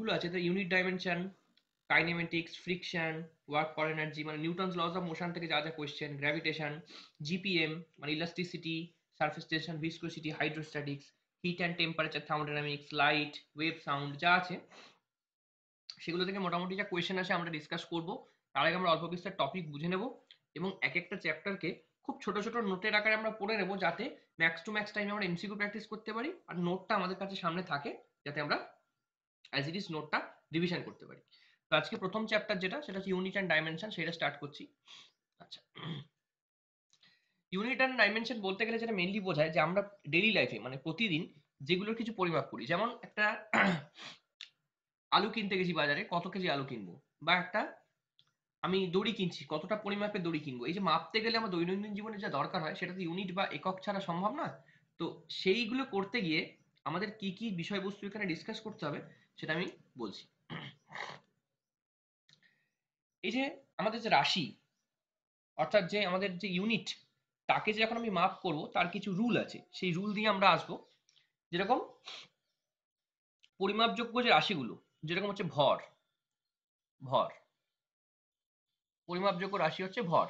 ইউনিটগুলো আছে, তো unit dimension, kinematics, friction, work for energy মানে নিউটনস লস অফ মোশন থেকে যা যা কোয়েশ্চেন, গ্র্যাভিটেশন, জিপিএম মানে elasticity, surface tension, viscosity, hydrostatics, heat and temperature, thermodynamics, light, wave, sound যা আছে সেগুলো থেকে মোটামুটি যা কোয়েশ্চেন আছে আমরা ডিসকাস করব। তার আগে আমরা অল্প বিস্তর টপিক বুঝে নেব এবং এক একটা চ্যাপ্টারকে খুব ছোট ছোট নোটের আকারে আমরা পড়ে নেব, যাতে ম্যাক্স টু ম্যাক্স টাইমে আমরা এমসিকিউ প্র্যাকটিস করতে পারি আর নোটটা আমাদের কাছে সামনে থাকে, যাতে আমরা অ্যাজ ইট ইজ নোটটা রিভিশন করতে পারি। তো আজকে প্রথম চ্যাপ্টার যেটা, সেটা হচ্ছে ইউনিট অ্যান্ড ডাইমেনশন, সেটা স্টার্ট করছি। আচ্ছা, ইউনিট অ্যান্ড ডাইমেনশন বলতে গেলে যেটা মেনলি বোঝায় যে আমরা ডেইলি লাইফে মানে প্রতিদিন যেগুলোর কিছু পরিমাপ করি, যেমন একটা আলু কিনতে গেছি বাজারে, কত কেজি আলু কিনবো, বা একটা আমি দড়ি কিনছি, কতটা পরিমাপে দড়ি কিনবো, এই যে মাপতে গেলে আমার দৈনন্দিন জীবনে যা দরকার হয় সেটা তো ইউনিট বা একক ছাড়া সম্ভব না। তো সেইগুলো করতে গিয়ে আমাদের কি কি বিষয়বস্তু এখানে ডিসকাস করতে হবে সেটা আমি বলছি। এই যে আমাদের যে রাশি, অর্থাৎ যে আমাদের যে ইউনিট, তাকে যে এখন আমি মাপ করব তার কিছু রুল আছে, সেই রুল দিয়ে আমরা আসবো। যেরকম পরিমাপযোগ্য যে রাশিগুলো, যেরকম হচ্ছে ভর, ভর পরিমাপযোগ্য রাশি হচ্ছে ভর।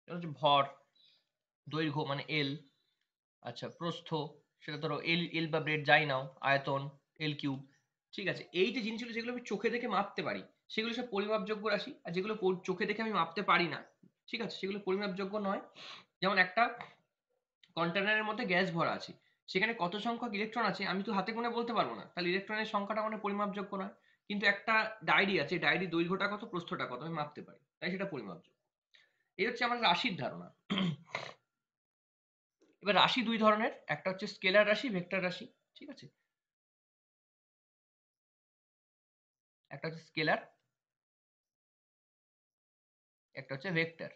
এটা হচ্ছে ভর। দৈর্ঘ্য মানে এল, আচ্ছা প্রস্থ, সেটা ধরো এল, এল বা ব্রেড যাই নাও, আয়তন এল কিউব। ঠিক আছে, এই যে জিনিসগুলো যেগুলো আমি চোখে দেখে মাপতে পারি সেগুলো সব পরিমাপযোগ্য রাশি, আর যেগুলো চোখে দেখে আমি মাপতে পারি না, ঠিক আছে, সেগুলো পরিমাপযোগ্য নয়। যেমন একটা কন্টেনারের মধ্যে গ্যাস ভরা আছে, সেখানে কত সংখ্যক ইলেকট্রন আছে আমি তো হাতে গুনে বলতে পারবো না, তাহলে ইলেকট্রনের সংখ্যাটা মানে পরিমাপযোগ্য নয়। কিন্তু একটা ডায়েরি আছে, ডায়েরি দৈর্ঘ্যটা কত, প্রস্থটা কত আমি মাপতে পারি, তাই সেটা পরিমাপযোগ্য। এই হচ্ছে আমার রাশির ধারণা। এবার রাশি দুই ধরনের, একটা হচ্ছে স্কেলার রাশি, ভেক্টর রাশি। ঠিক আছে, একটা হচ্ছে স্কেলার, একটা হচ্ছে ভেক্টর।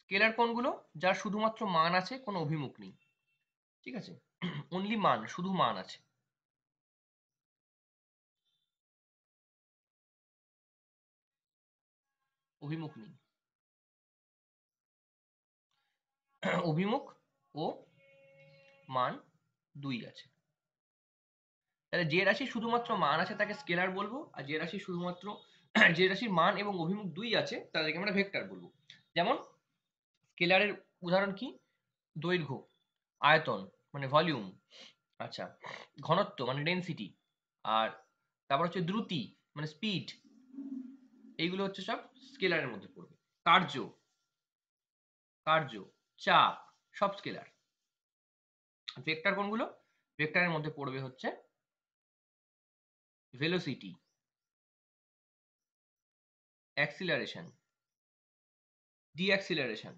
স্কেলার কোনগুলো? যার শুধুমাত্র মান আছে, কোনো অভিমুখ নেই। ঠিক আছে, অনলি মান, শুধু মান আছে। অভিমুখ নেই। অভিমুখ ও মান দুই আছে। তাহলে যে রাশি শুধুমাত্র মান আছে তাকে স্কেলার বলবো, আর যে রাশি শুধুমাত্র যে রাশির মান এবং অভিমুখ দুই আছে তাদেরকে আমরা ভেক্টর বলবো। যেমন স্কেলারের উদাহরণ কি? দৈর্ঘ্য, আয়তন মানে ভলিউম, আচ্ছা ঘনত্ব মানে ডেনসিটি, আর তারপর হচ্ছে দ্রুতি মানে স্পিড, এইগুলো হচ্ছে সব স্কেলারের মধ্যে পড়বে। কার্য, কার্য, চাপ, সব স্কেলার। ভেক্টর কোনগুলো? ভেক্টরের মধ্যে পড়বে হচ্ছে ভেলোসিটি, অ্যাক্সিলারেশন, ডিঅ্যাক্সিলারেশন,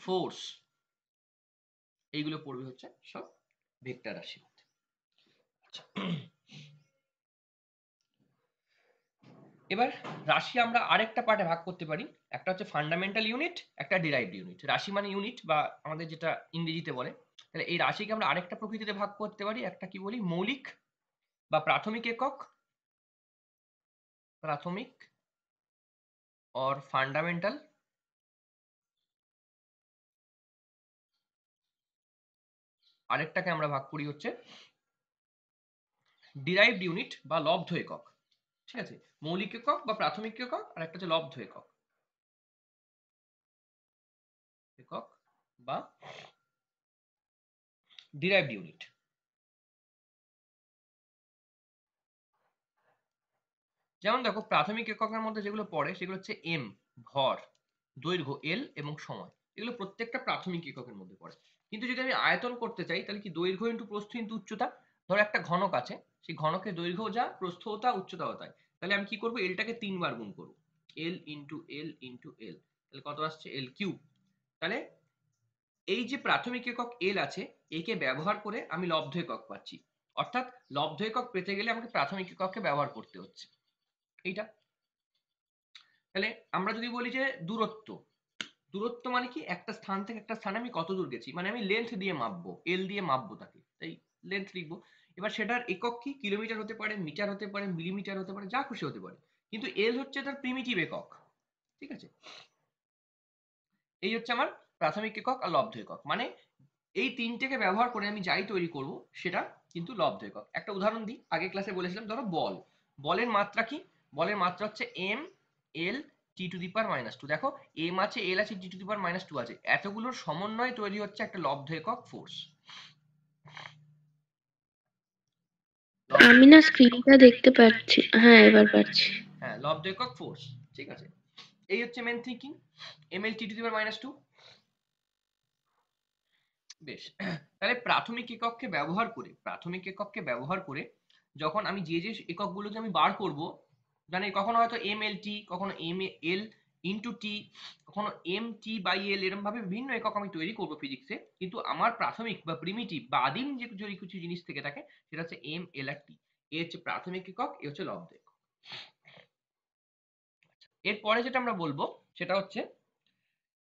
ফোর্স, এইগুলো পড়বে হচ্ছে সব ভেক্টর রাশির মধ্যে। আচ্ছা, এবার রাশি আমরা আরেকটা পার্টে ভাগ করতে পারি, একটা হচ্ছে ফান্ডামেন্টাল ইউনিট, একটা ডিরাইভড ইউনিট। রাশি মানে ইউনিট বা আমাদের যেটা ইংরেজিতে বলে। তাহলে এই রাশিকে আমরা আরেকটা প্রকৃতিতে ভাগ করতে পারি, একটা কি বলি, মৌলিক বা প্রাথমিক একক, প্রাথমিক অর ফান্ডামেন্টাল, আরেকটাকে আমরা ভাগ করি হচ্ছে ডিরাইভড ইউনিট বা লব্ধ একক। ঠিক আছে, মৌলিক একক বা প্রাথমিক একক, আর একটা হচ্ছে লব্ধ একক, একক বা ডিরাইভড ইউনিট। যেমন দেখো প্রাথমিক এককের মধ্যে যেগুলো পড়ে সেগুলো হচ্ছে এম ভর, দৈর্ঘ্য এল এবং সময়, এগুলো প্রত্যেকটা প্রাথমিক এককের মধ্যে পড়ে। কিন্তু যদি আমি আয়তন করতে চাই তাহলে কি, দৈর্ঘ্য ইন্টু প্রস্থ ইন্টু উচ্চতা। ধরো একটা ঘনক আছে, সেই ঘনকের দৈর্ঘ্য যা, প্রস্থও তা, উচ্চতাও তাই, তাহলে আমি কি করবো, এলটাকে 3 বার গুণ করবো, L into L into L, তাহলে কত আসছে, এল কিউব। তাহলে এই যে প্রাথমিক একক এল আছে, একে ব্যবহার করে আমি লব্ধ একক পাচ্ছি। অর্থাৎ লব্ধ একক পেতে গেলে আমাকে প্রাথমিক এককে ব্যবহার করতে হচ্ছে এইটা। তাহলে আমরা যদি বলি যে দূরত্ব, দূরত্ব মানে কি, একটা স্থান থেকে একটা স্থানে আমি কত দূর গেছি, মানে আমি লেন্থ দিয়ে মাপবো, এল দিয়ে মাপবো তাকে, তাই লেন্থ লিখবো। এবার সেটার একক কি, কিলোমিটার হতে পারে, মিটার হতে পারে, মিলিমিটার হতে পারে, যা খুশি হতে পারে, কিন্তু এল হচ্ছে তার প্রিমিটিভ একক। ঠিক আছে, এই হচ্ছে আমার প্রাথমিক একক আর লব্ধ একক। মানে এই তিনটেকে ব্যবহার করে আমি যাই তৈরি করব সেটা কিন্তু লব্ধ একক। একটা উদাহরণ দিই, আগের ক্লাসে বলেছিলাম, ধরো বল, বলের মাত্রা কি? বলের মাত্রা হচ্ছে M L T to the power minus two. দেখো এম আছে, এল আছে, T to the power minus two আছে, এতগুলোর সমন্বয়ে তৈরি হচ্ছে একটা লব্ধ একক ফোর্স। আমি না স্ক্রিনটা দেখতে পাচ্ছি, হ্যাঁ এবার পাচ্ছি। হ্যাঁ, লব্ধ একক ফোর্স। ঠিক আছে, এই হচ্ছে main thinking, M L T to the power minus two. বেশ, তাহলে প্রাথমিক একককে ব্যবহার করে, প্রাথমিক একককে ব্যবহার করে যখন আমি যে যে এককগুলোকে আমি বার করব, মানে কখনো হয়তো এম এল টি, কখনো এম এল ইন্টু টি, কখনো এম টি বাই এল, এরকম ভাবে বিভিন্ন একক আমি তৈরি করবো ফিজিক্সে, কিন্তু আমার প্রাথমিক বা প্রিমিটিভ বা আদিম যে যদি কিছু জিনিস থেকে থাকে সেটা হচ্ছে এম এল আর টি। এ হচ্ছে প্রাথমিক একক, এ হচ্ছে লব্ধ একক। এরপরে যেটা আমরা বলবো সেটা হচ্ছে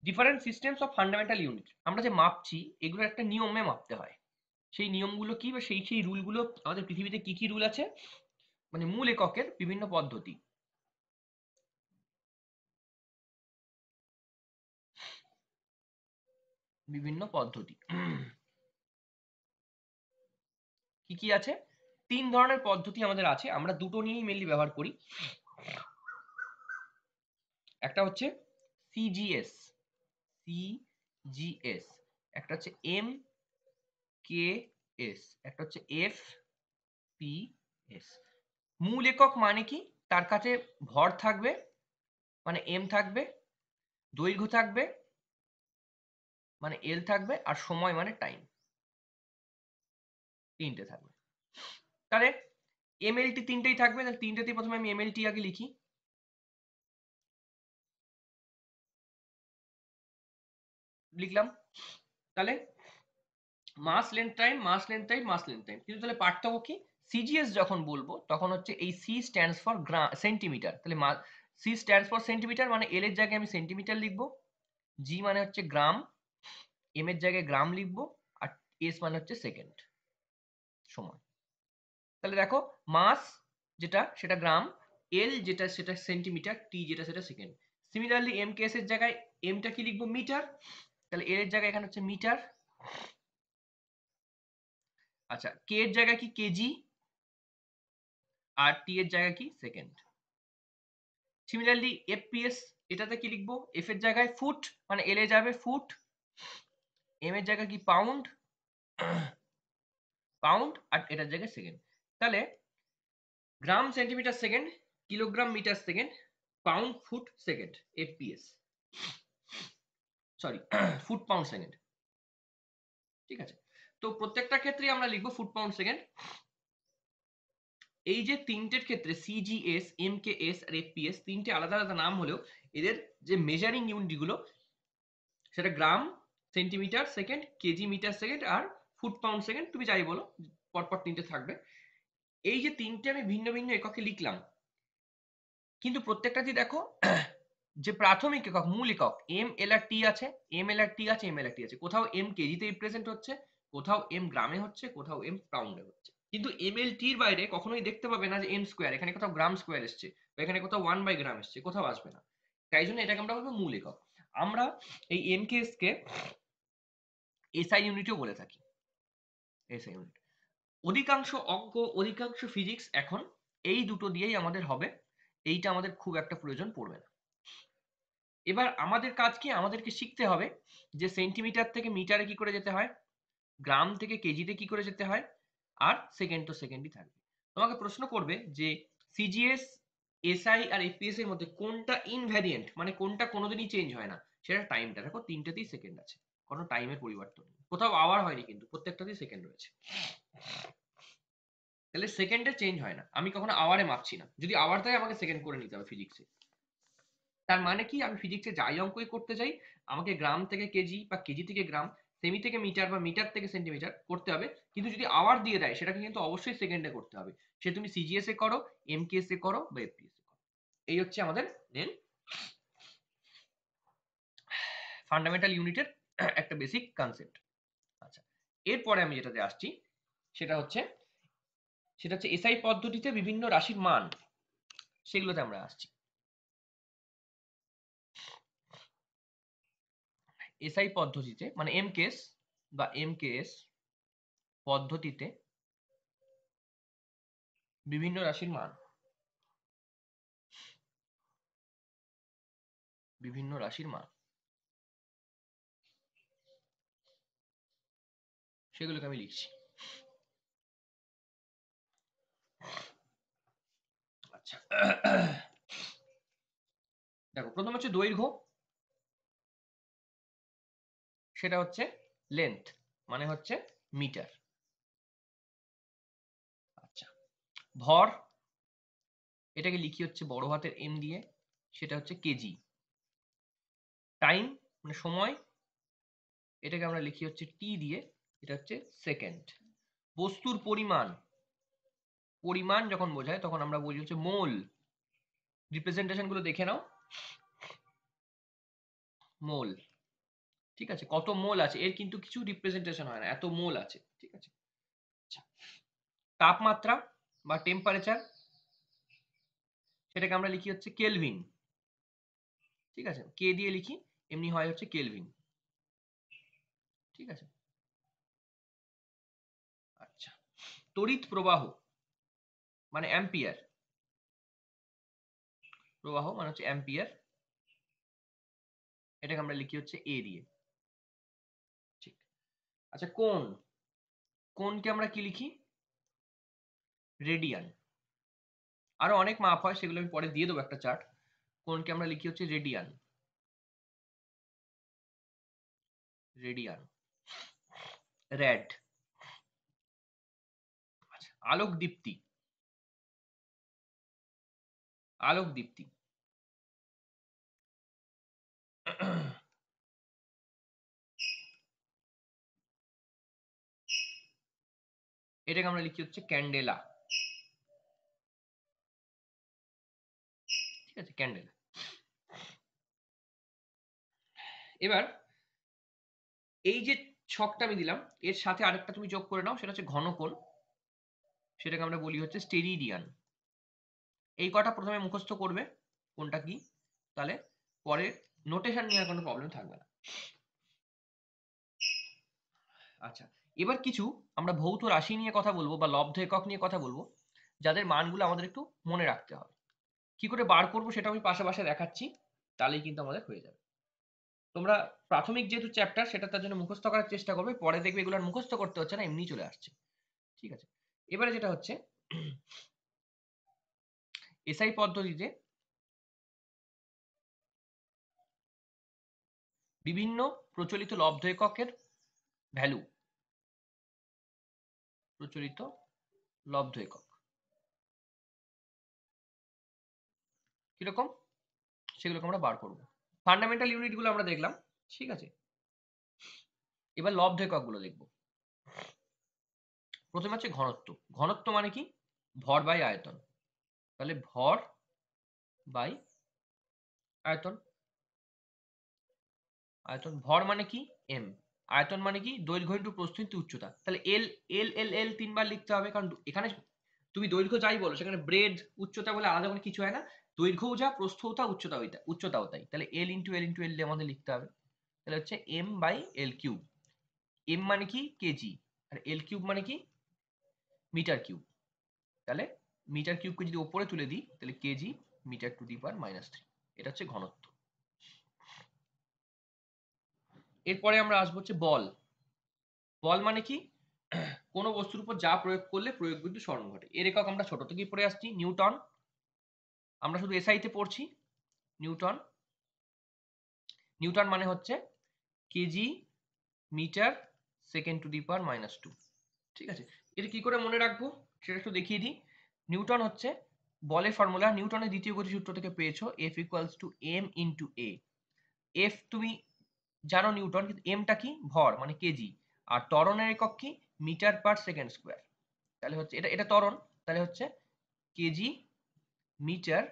different systems of fundamental unit. আমরা যে মাপছি এগুলো একটা নিয়মে মাপতে হয়। সেই নিয়মগুলো কি, বা সেই রুলগুলো, আমাদের পৃথিবীতে কি কি রুল আছে, মানে মূল এককের বিভিন্ন পদ্ধতি। বিভিন্ন পদ্ধতি কি কি আছে? তিন ধরনের পদ্ধতি আমাদের আছে, আমরা দুটো নিয়েই মেনলি ব্যবহার করি। একটা হচ্ছে সিজিএস, সিজিএস, একটা হচ্ছে এম কে এস, একটা হচ্ছে এফ পি এস। মূল একক মানে কি? তার কাছে ভর থাকবে, মানে এম থাকবে, দৈর্ঘ্য থাকবে মানে এল থাকবে, আর সময় মানে টাইম, তিনটে থাকবে। তাহলে এমএলটি তিনটেই থাকবে, তাহলে তিনটেতেই প্রথমে আমি এমএলটি আগে লিখি। লিখলাম, তাহলে মাস লেন্থ টাইম, মাস লেন্থ টাইম, মাস লেন্থ টাইম। কিন্তু তাহলে পার্থক্য কি? সিজিএস যখন বলবো তখন হচ্ছে এই সি স্ট্যান্ডস ফর সেন্টিমিটার, তাহলে সি স্ট্যান্ডস ফর সেন্টিমিটার, মানে এল এর জায়গায় আমি সেন্টিমিটার লিখবো, জি মানে হচ্ছে গ্রাম, এম এর জায়গায় গ্রাম লিখবো, আর এস মানে হচ্ছে সেকেন্ড, সময়। তাহলে দেখো মাস যেটা সেটা গ্রাম, এল যেটা সেটা সেন্টিমিটার, টি যেটা সেটা second. Similarly M K S এর জায়গায় এমটা কি লিখবো? মিটার, তাহলে এর জায়গায় এখানে হচ্ছে মিটার। আচ্ছা, কে এর জায়গায় কি? কেজি, আর টি এর জায়গায় কি? সেকেন্ড। সিমিলারলি এফপিএস, এটাতে কি লিখবো? এফ এর জায়গায় ফুট, মানে এল এ যাবে ফুট, এম এর জায়গায় কি? পাউন্ড, পাউন্ড, আর এটার জায়গায় সেকেন্ড। তাহলে gram centimetre second, kilogram metre second, pound foot second, FPS, sorry foot pound second. ঠিক আছে, তো প্রত্যেকটা ক্ষেত্রে আমরা লিখবো ফুট পাউন্ড সেকেন্ড। এই যে তিনটের ক্ষেত্রে সিজিএস, এমকেএস আর এফপিএস, তিনটে আলাদা আলাদা নাম হলেও এদের যে মেজারিং ইউনিট গুলো সেটা gram centimetre second, KG metre second, আর ফুট পাউন্ড সেকেন্ড, তুমি যাই বলো, পরপর তিনটে থাকবে। এই যে তিনটে আমি ভিন্ন ভিন্ন এককে লিখলাম, কিন্তু প্রত্যেকটাতে দেখো যে প্রাথমিক একক, মূল একক এম এল আর টি আছে, এম এল আর টি আছে, এম এল আর টি আছে। কোথাও এম কেজিতে রিপ্রেজেন্ট হচ্ছে, কোথাও এম গ্রামে হচ্ছে, কোথাও এম পাউন্ডে হচ্ছে। কিন্তু এম এল টির বাইরে কখনোই দেখতে পাবে না যে এম স্কোয়ার, এখানে কোথাও গ্রাম স্কোয়ার এসছে, বা এখানে কোথাও 1/গ্রাম এসছে, কোথাও আসবে না। তাই জন্য এটাকে আমরা বলবো মূল একক। আমরা এই এম কে এস কে এসআই ইউনিটও বলে থাকি, এসআই ইউনিট। অধিকাংশ অঙ্ক, অধিকাংশ ফিজিক্স এখন এই দুটো দিয়েই আমাদের হবে, এইটা আমাদের খুব একটা প্রয়োজন পড়বে না। এবার আমাদের কাজ কি? আমাদেরকে শিখতে হবে যে সেন্টিমিটার থেকে মিটারে কি করে যেতে হয়, গ্রাম থেকে কেজিতে কি করে যেতে হয়, আর সেকেন্ড তো সেকেন্ডই থাকবে। তোমাকে প্রশ্ন করবে যে সিজিএস, এসআই আর এফপিএস এর মধ্যে কোনটা ইনভ্যারিয়েন্ট, মানে কোনটা কোনোদিনই চেঞ্জ হয় না, সেটা টাইমটা। দেখো তিনটেতেই সেকেন্ড আছে, কোনো টাইমের পরিবর্তন নেই, কোথাও আওয়ার হয়নি, কিন্তু প্রত্যেকটাতেই সেকেন্ড রয়েছে। তাহলে সেকেন্ডে চেঞ্জ হয় না, আমি কখনো আওয়ারে মাপছি না, যদি আওয়ার থাকে আমাকে সেকেন্ড করে নিতে হবে ফিজিক্সে। তার মানে কি? আমি ফিজিক্সে যাই অঙ্কই করতে যাই, আমাকে গ্রাম থেকে কেজি বা কেজি থেকে গ্রাম, সেমি থেকে মিটার বা মিটার থেকে সেন্টিমিটার করতে হবে, কিন্তু যদি আওয়ার দিয়ে দেয় সেটাকে কিন্তু অবশ্যই সেকেন্ডে করতে হবে। সে তুমি সিজিএস এ করো, এমকেএস এ করো, বা এফপিএস এ করো। এই হচ্ছে আমাদের মেন ফান্ডামেন্টাল ইউনিটের একটা বেসিক কনসেপ্ট। আচ্ছা, এরপরে আমি যেটাতে আসছি সেটা হচ্ছে এসআই পদ্ধতিতে বিভিন্ন রাশির মান, সেগুলোতে আমরা আসছি। এসআই পদ্ধতিতে মানে এমকেএস বা এমকেএস পদ্ধতিতে বিভিন্ন রাশির মান সেগুলোকে আমি লিখছি। আচ্ছা দেখো, প্রথম হচ্ছে দৈর্ঘ্য, সেটা হচ্ছে লেন্থ মানে হচ্ছে মিটার। আচ্ছা, ভর এটাকে লিখি হচ্ছে বড় হাতের এম দিয়ে, সেটা হচ্ছে কেজি। টাইম মানে সময়, এটাকে আমরা লিখি হচ্ছে টি দিয়ে, এটা হচ্ছে সেকেন্ড। বস্তুর পরিমাণ, পরিমাণ যখন বোঝায় তখন আমরা বলি হচ্ছে মোল। রিপ্রেজেন্টেশন গুলো দেখে নাও, মোল। ঠিক আছে, কত মোল আছে এর কিন্তু কিছু রিপ্রেজেন্টেশন হয় না, এত মোল আছে। ঠিক আছে। আচ্ছা, তাপমাত্রা বা টেম্পারেচার, সেটাকে আমরা লিখি হচ্ছে কেলভিন। ঠিক আছে, কে দিয়ে লিখি, এমনি হয় হচ্ছে কেলভিন। ঠিক আছে। আচ্ছা, তড়িৎ প্রবাহ মানে অ্যাম্পিয়ার, প্রবাহ মানে হচ্ছে অ্যাম্পিয়ার, এটাকে আমরা লিখি হচ্ছে এ দিয়ে। ঠিক। আচ্ছা, কোণ, কোণকে আমরা কি লিখি, রেডিয়ান। আরো অনেক মাপ হয়, সেগুলো আমি পরে দিয়ে দেবো একটা চার্ট। কোণকে আমরা লিখি হচ্ছে রেডিয়ান, রেডিয়ান, র্যাড। আচ্ছা, আলোক দীপ্তি, আলোক দীপ্তি এটাকে আমরা লিখি হচ্ছে ক্যান্ডেলা। ঠিক আছে, ক্যান্ডেলা। এবার এই যে ছকটা আমি দিলাম, এর সাথে আরেকটা তুমি যোগ করে নাও, সেটা হচ্ছে ঘনকোণ, সেটাকে আমরা বলি হচ্ছে স্টেরিডিয়ান। এই কটা প্রথমে মুখস্থ করবে কোনটা কি, তাহলে পরে নোটেশন নিয়ে কোনো প্রবলেম থাকবে না। আচ্ছা, এবার কিছু আমরা ভৌত রাশি নিয়ে কথা বলবো বা লব্ধ একক নিয়ে কথা বলবো, যাদের মানগুলো আমাদের একটু মনে রাখতে হবে। কি করে বার করবো সেটা আমি পাশে পাশে দেখাচ্ছি, তাহলেই কিন্তু আমাদের হয়ে যাবে। তোমরা প্রাথমিক যেহেতু চ্যাপ্টার, সেটা তার জন্য মুখস্থ করার চেষ্টা করবে, পরে দেখবে এগুলো আর মুখস্থ করতে হচ্ছে না, এমনি চলে আসছে। ঠিক আছে। এবারে যেটা হচ্ছে এসআই পদ্ধতিতে বিভিন্ন প্রচলিত লব্ধ এককের ভ্যালু, প্রচলিত লব্ধ একক কিরকম, সেগুলোকে আমরা বার করব। ফান্ডামেন্টাল ইউনিট গুলো আমরা দেখলাম। ঠিক আছে, এবার লব্ধ একক গুলো দেখবো। প্রথমে হচ্ছে ঘনত্ব। ঘনত্ব মানে কি, ভর বাই আয়তন। তাহলে ভর বাই আয়তন। আয়তন, ভর মানে কি এম, আয়তন মানে কি দৈর্ঘ্য ইন্টু প্রস্থ ইন্টু উচ্চতা। তাহলে এল এল এল এল তিনবার লিখতে হবে, কারণ এখানে তুমি দৈর্ঘ্য যাই বলো, সেখানে ব্রেড উচ্চতা বলে আলাদা করে কিছু হয় না, দৈর্ঘ্যও যা প্রস্থও তা উচ্চতাও তাই। তাহলে এল ইন্টু এল আমাদের লিখতে হবে। তাহলে হচ্ছে M by L cube. M মানে কি কেজি, আর এল কিউব মানে কি মিটার কিউব। তাহলে মিটার কিউবকে যদি ওপরে তুলে দিই, তাহলে KG metre to the power -3। এটা হচ্ছে ঘনত্ব। এরপরে আমরা আসবো হচ্ছে বল। বল মানে কি, কোনো বস্তুর উপর যা প্রয়োগ করলে প্রয়োগ বিন্দু স্মরণ ঘটে। এর একক আমরা ছোট থেকেই পড়ে আসছি, নিউটন। আমরা শুধু এসআই তে পড়ছি নিউটন। নিউটন মানে হচ্ছে KG metre second to the power -2। ঠিক আছে, এটা কি করে মনে রাখবো সেটা একটু দেখিয়ে দিই। নিউটন হচ্ছে বলের ফর্মুলা, নিউটনের দ্বিতীয় গতিসূত্র থেকে পেয়েছো, F equals to M into A. F তুমি জানো নিউটন, কিন্তু এমটা কি ভর মানে কেজি, আর ত্বরণের একক কি মিটার পার সেকেন্ড স্কোয়ার। তাহলে হচ্ছে এটা এটা ত্বরণ, তাহলে হচ্ছে KG metre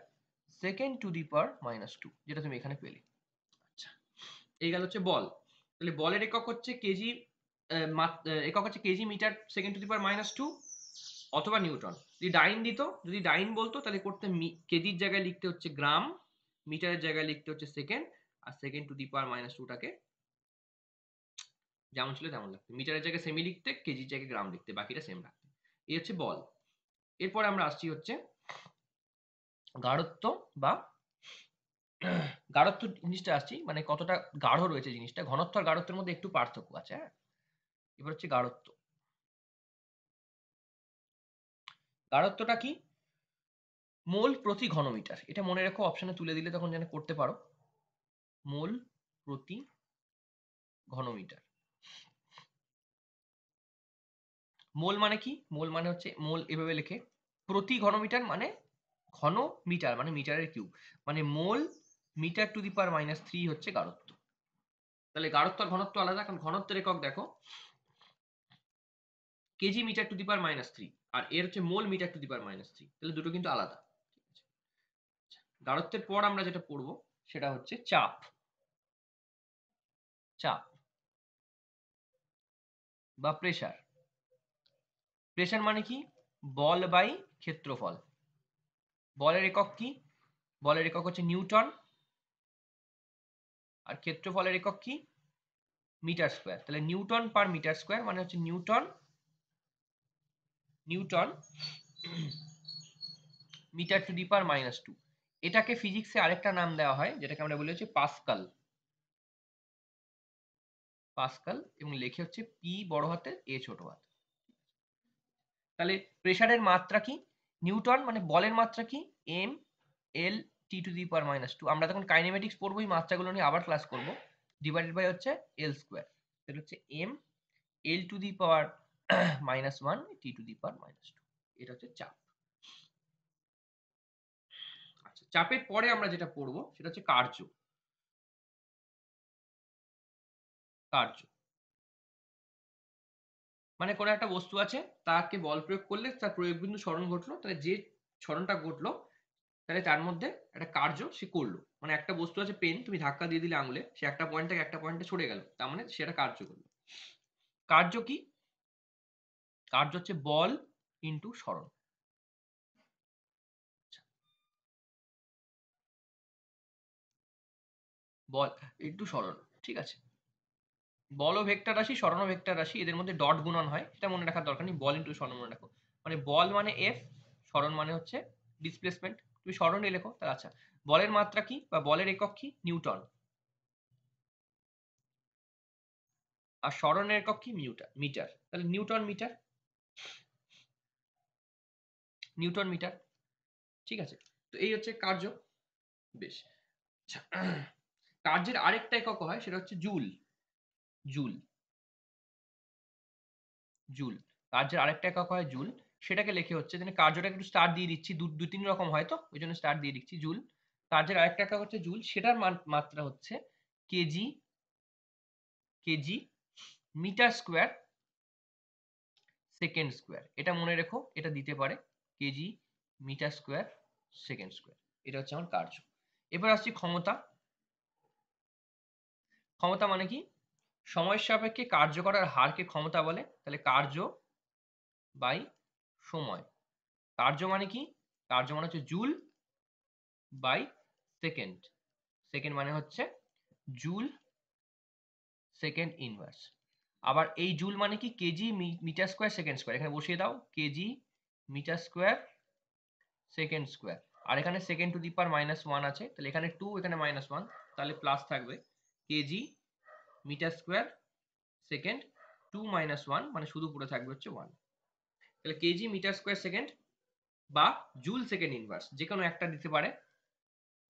second to the power -2, যেটা তুমি এখানে পেলে। আচ্ছা, এই গেল হচ্ছে বল। তাহলে বলের একক হচ্ছে কেজি, একক হচ্ছে KG metre second to the power -2 অথবা নিউটন। যদি ডাইন দিত, যদি ডাইন বলতো, তাহলে করতে কেজির জায়গায় লিখতে হচ্ছে গ্রাম, মিটারের জায়গায় লিখতে হচ্ছে সেকেন্ড, আর সেকেন্ড টু দি পাওয়ার -2টাকে যেমন ছিল তেমন লিখতে, মিটারের জায়গায় সেমি লিখতে, কেজির জায়গায় গ্রাম লিখতে, বাকিটা সেম রাখতে। এই হচ্ছে বল। এরপরে আমরা আসছি হচ্ছে গাঢ়ত্ব বা গাঢ়ত্ব জিনিসটা আসছি, মানে কতটা গাঢ় রয়েছে জিনিসটা। ঘনত্ব আর গাঢ়ত্বের মধ্যে একটু পার্থক্য আছে, হ্যাঁ। এবার হচ্ছে গাঢ়ত্ব। গাঢ়ত্বটা কি? মোল প্রতি ঘনমিটার। এটা মনে রেখো, অপশনে তুলে দিলে তখন যেন করতে পারো। মোল প্রতি ঘনমিটার। মোল মানে কি? মোল মানে হচ্ছে, মোল এভাবে লেখে, প্রতি ঘনমিটার মানে ঘন মিটার মানে মিটারের কিউব, মানে মোল মিটার টু দি পাওয়ার -3 হচ্ছে গাঢ়ত্ব। তাহলে গাঢ়ত্ব আর ঘনত্ব আলাদা, কারণ ঘনত্বের একক দেখো KG metre to the power -3, আর এর হচ্ছে মোল মিটার টু দি পাওয়ার -3, তাহলে দুটো কিন্তু আলাদা। গাঢ়ত্বের পর আমরা যেটা পড়বো সেটা হচ্ছে চাপ। চাপ বা প্রেসার। প্রেসার মানে কি? বল বাই ক্ষেত্রফল। বলের একক কি? বলের একক হচ্ছে নিউটন, আর ক্ষেত্রফলের একক কি? Metre square. তাহলে নিউটন পার মিটার স্কোয়ার মানে হচ্ছে newton, newton metre to the power -2। এটাকে ফিজিক্সে আরেকটা নাম দেওয়া হয়, যেটাকে আমরা বলি হচ্ছে পাস্কাল। পাস্কাল, এবং লেখে হচ্ছে পি বড় হাতের, এ ছোট হাত। তাহলে প্রেসারের মাত্রা কি? নিউটন মানে বলের মাত্রা কি? M L T to the power -2। আমরা তখন কাইনেমেটিক্স পড়বো, এই মাত্রাগুলো নিয়ে আবার ক্লাস করব। ডিভাইডেড বাই হচ্ছে এল স্কোয়ার। তাহলে হচ্ছে M L to the power -1 T to the power -2। এটা হচ্ছে চাপ। আচ্ছা, চাপের পরে আমরা যেটা পড়বো সেটা হচ্ছে কার্য। কার্য মানে কোনো একটা বস্তু আছে, তাকে বল প্রয়োগ করলে তার প্রয়োগ বিন্দু সরণ ঘটলো, তাহলে যে সরণটা ঘটলো তাহলে তার মধ্যে একটা কার্য সে করলো। মানে একটা বস্তু আছে পেন, তুমি ধাক্কা দিয়ে দিলে আঙুলে, সে একটা পয়েন্ট থেকে একটা পয়েন্টে সরে গেল, তার মানে সেটা কার্য করলো। কার্য কি? কার্য হচ্ছে বল ইন্টু সরণ। বল ইন্টু সরণ, ঠিক আছে। বলও ভেক্টর রাশি, সরণও ভেক্টর রাশি, এদের মধ্যে ডট গুণন হয়, এটা মনে রাখার দরকার নেই। বল ইন্টু সরণ মনে রাখো। মানে বল মানে এফ, সরণ মানে হচ্ছে ডিসপ্লেসমেন্ট। তুমি সরণই লেখো তাহলে। আচ্ছা, বলের মাত্রা কি বা বলের একক কি? নিউটন। আর সরণের একক কি? মিটার। তাহলে নিউটন মিটার, নিউটন মিটার, ঠিক আছে। তো এই হচ্ছে কার্য। বেশ। আচ্ছা, কার্যের আরেকটা একক হয়, সেটা হচ্ছে জুল। Joule, joule. কার্যের আরেকটা একক হয় জুল। সেটাকে লেখে হচ্ছে, যেন কার্যটাকে একটু স্টার দিয়ে দিচ্ছি, দু তিন রকম হয় তো, ওই জন্য স্টার দিয়ে দিচ্ছি জুল। কার্যের আরেকটা একক হচ্ছে জুল, সেটার মাত্রা হচ্ছে KG, KG metre square second square. এটা মনে রেখো, এটা দিতে পারে KG metre square second square. এটা হচ্ছে আমার কার্য। এবার আসছি ক্ষমতা। ক্ষমতা মানে কি? সময়ের সাপেক্ষে কার্য করার হারকে ক্ষমতা বলে। তাহলে কার্য বাই সময়। কার্য মানে কি? কার্য মানে হচ্ছে জুল বাই সেকেন্ড। সেকেন্ড মানে হচ্ছে জুল সেকেন্ড ইনভার্স। আবার এই জুল মানে কি? KG metre square second square. এখানে বসিয়ে দাও KG metre square second square. আর এখানে সেকেন্ড টু দি পাওয়ার -1 আছে, তাহলে এখানে 2, এখানে -1, তাহলে প্লাস থাকবে কেজি মিটার স্কোয়ার সেকেন্ড 2 -1, মানে শুধু পুরো থাকবে হচ্ছে 1। তাহলে কেজি মিটার স্কোয়ার সেকেন্ড বা জুল সেকেন্ড ইনভার্স যে কোনো একটা দিতে পারে,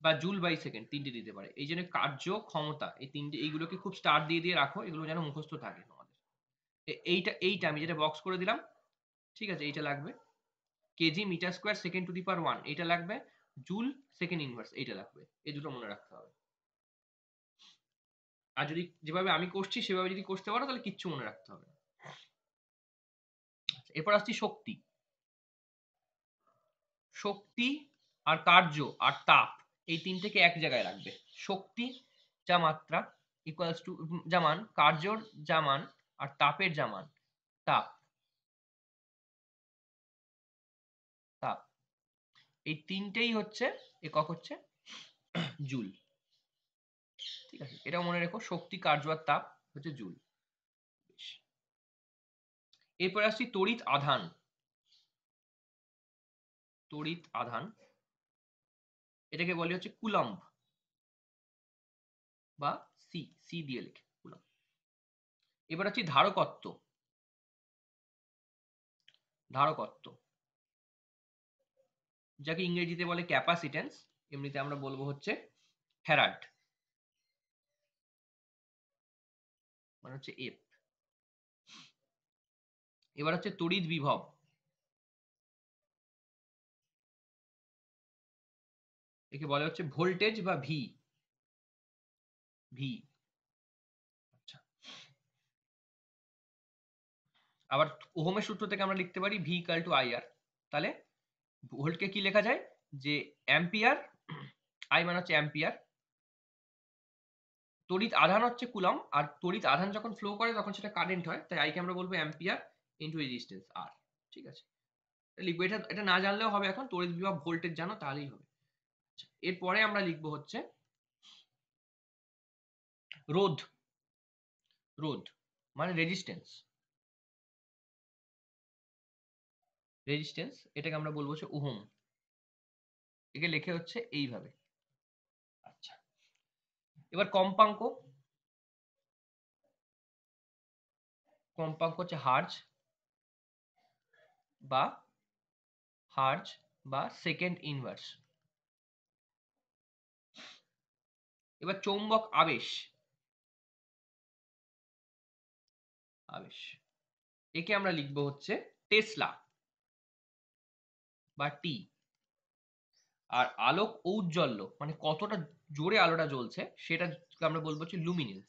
বা জুল বাই সেকেন্ড, তিনটে দিতে পারে। এই জন্য কার্য ক্ষমতা এই তিনটে, এইগুলোকে খুব স্টার দিয়ে দিয়ে রাখো, এগুলো যেন মুখস্থ থাকে তোমাদের। এইটা আমি যেটা বক্স করে দিলাম, ঠিক আছে, এইটা লাগবে KG metre square second to the power 1, এইটা লাগবে জুল সেকেন্ড ইনভার্স, এইটা লাগবে। এই দুটো মনে রাখতে হবে। আর যদি যেভাবে আমি করছি সেভাবে যদি করতে পারো তাহলে কিচ্ছু মনে রাখতে হবে না। এরপর আসছি শক্তি। শক্তি আর কার্য আর তাপ, এই তিনটেকে এক জায়গায় রাখবে। শক্তি যা মাত্রা ইকুয়ালস টু যা মান, কার্যর যা মান, আর তাপের যা মান, তাপ, তাপ, এই তিনটেই হচ্ছে একক হচ্ছে জুল। ঠিক আছে, এটাও মনে রেখো, শক্তি, কার্য আর তাপ হচ্ছে জুল। এরপরে আসছি তড়িৎ আধান। তড়িৎ আধান এটাকে বলে হচ্ছে কুলম্ব বা সি দিয়ে লেখে কুলম্ব। এবার হচ্ছে ধারকত্ব। ধারকত্ব যাকে ইংরেজিতে বলে ক্যাপাসিটেন্স, এমনিতে আমরা বলবো হচ্ছে ফ্যারাড, মানে হচ্ছে এফ। এবার হচ্ছে তড়িৎ বিভব। একে বলে হচ্ছে ভোল্টেজ বা ভি। ভি আচ্ছা। আবার ওহমের সূত্র থেকে আমরা লিখতে পারি ভি ইকুয়াল টু আইআর। তাহলে ভোল্টকে কি লেখা যায়, যে অ্যাম্পিয়ার, আই মানে হচ্ছে অ্যাম্পিয়ার, তড়িৎ আধান হচ্ছে কুলম, আর তড়িৎ আধান যখন ফ্লো করে তখন সেটা কারেন্ট হয়, তাই আইকে আমরা বলবো অ্যাম্পিয়ার ইনটু রেজিস্ট্যান্স আর। ঠিক আছে, লিখবো। এটা এটা না জানলেও হবে, এখন তড়িৎ বিভব ভোল্টেজ জানো তাহলেই হবে। আচ্ছা, এরপরে আমরা লিখবো হচ্ছে রোধ। রোধ মানে রেজিস্ট্যান্স। রেজিস্ট্যান্স এটাকে আমরা বলবো হচ্ছে ওহম। একে লেখে হচ্ছে এইভাবে। আচ্ছা, এবার কম্পাঙ্ক। কম্পাঙ্ক হচ্ছে হার্জ বা সেকেন্ড ইনভার্স। এবার চৌম্বক আবেশ। আবেশ একে আমরা লিখবো হচ্ছে টেসলা বা টি। আর আলোক ঔজ্জ্বল্য মানে কতটা জোরে আলোটা জ্বলছে সেটা আমরা বলবো হচ্ছে লুমিনেন্স।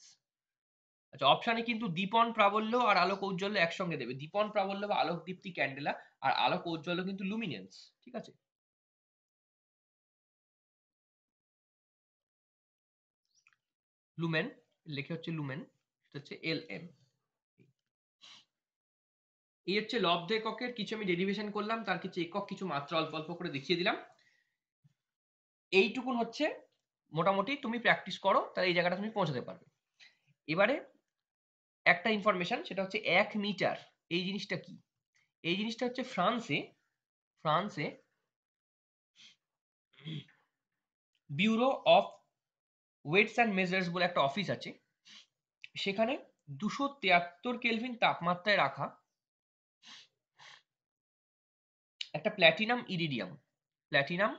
আচ্ছা, অপশানে কিন্তু দীপন প্রাবল্য আর আলোক ঔজ্জ্বল্য একসঙ্গে দেবে। দীপন প্রাবল্য বা আলোক দীপ্তি ক্যান্ডেলা, আর আলোক ঔজ্জ্বল্য কিন্তু লুমিনেন্স। ঠিক আছে, লুমেন লেখে হচ্ছে লুমেন, সেটা হচ্ছে এল এম। এই হচ্ছে লব্ধ এককের কিছু আমি ডেরিভেশন করলাম, তার কিছু একক, কিছু মাত্রা অল্প অল্প করে দেখিয়ে দিলাম। এইটুকুন হচ্ছে মোটামুটি তুমি প্র্যাকটিস করো, তাহলে এই জায়গাটা তুমি পৌঁছাতে পারবে। এবারে একটা ইনফরমেশন, সেটা হচ্ছে 1 মিটার। এই জিনিসটা কি? এই জিনিসটা হচ্ছে ফ্রান্সে bureau of weights and measures বলে একটা অফিস আছে, সেখানে 273 কেলভিন তাপমাত্রায় রাখা একটা প্ল্যাটিনাম ইরিডিয়াম, প্ল্যাটিনাম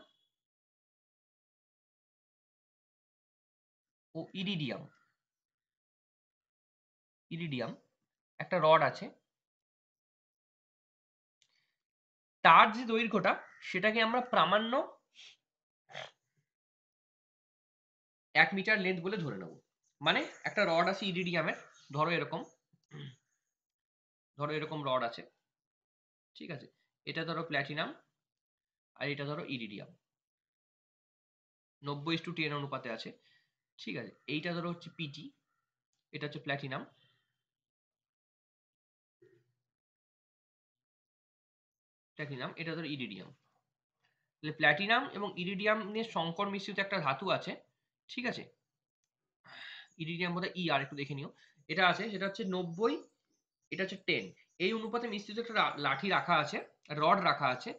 ও ইরিডিয়াম, ইরিডিয়াম একটা রড আছে। তার যে দৈর্ঘ্যটা সেটাকে আমরা প্রামাণ্য 1 মিটার লেন্থ বলে ধরে নেব। মানে একটা রড আছে ইরিডিয়ামের, ধরো এরকম, ধরো এরকম রড আছে। ঠিক আছে, এটা ধরো প্ল্যাটিনাম আর এটা ধরো ইরিডিয়াম, 90:10 অনুপাতে আছে। ঠিক আছে, এইটা ধরো হচ্ছে পিটি, এটা হচ্ছে প্ল্যাটিনাম, প্ল্যাটিনাম এটা ধরো ইরিডিয়াম। তাহলে প্ল্যাটিনাম এবং ইরিডিয়াম নিয়ে সংকর মিশ্রিত একটা ধাতু আছে। ঠিক আছে, ইরিডিয়াম বোধহয় ই, আর একটু দেখে নিও। এটা আছে, সেটা হচ্ছে 90, এটা হচ্ছে 10। এই অনুপাতে মিশ্রিত একটা লাঠি রাখা আছে, রড রাখা আছে,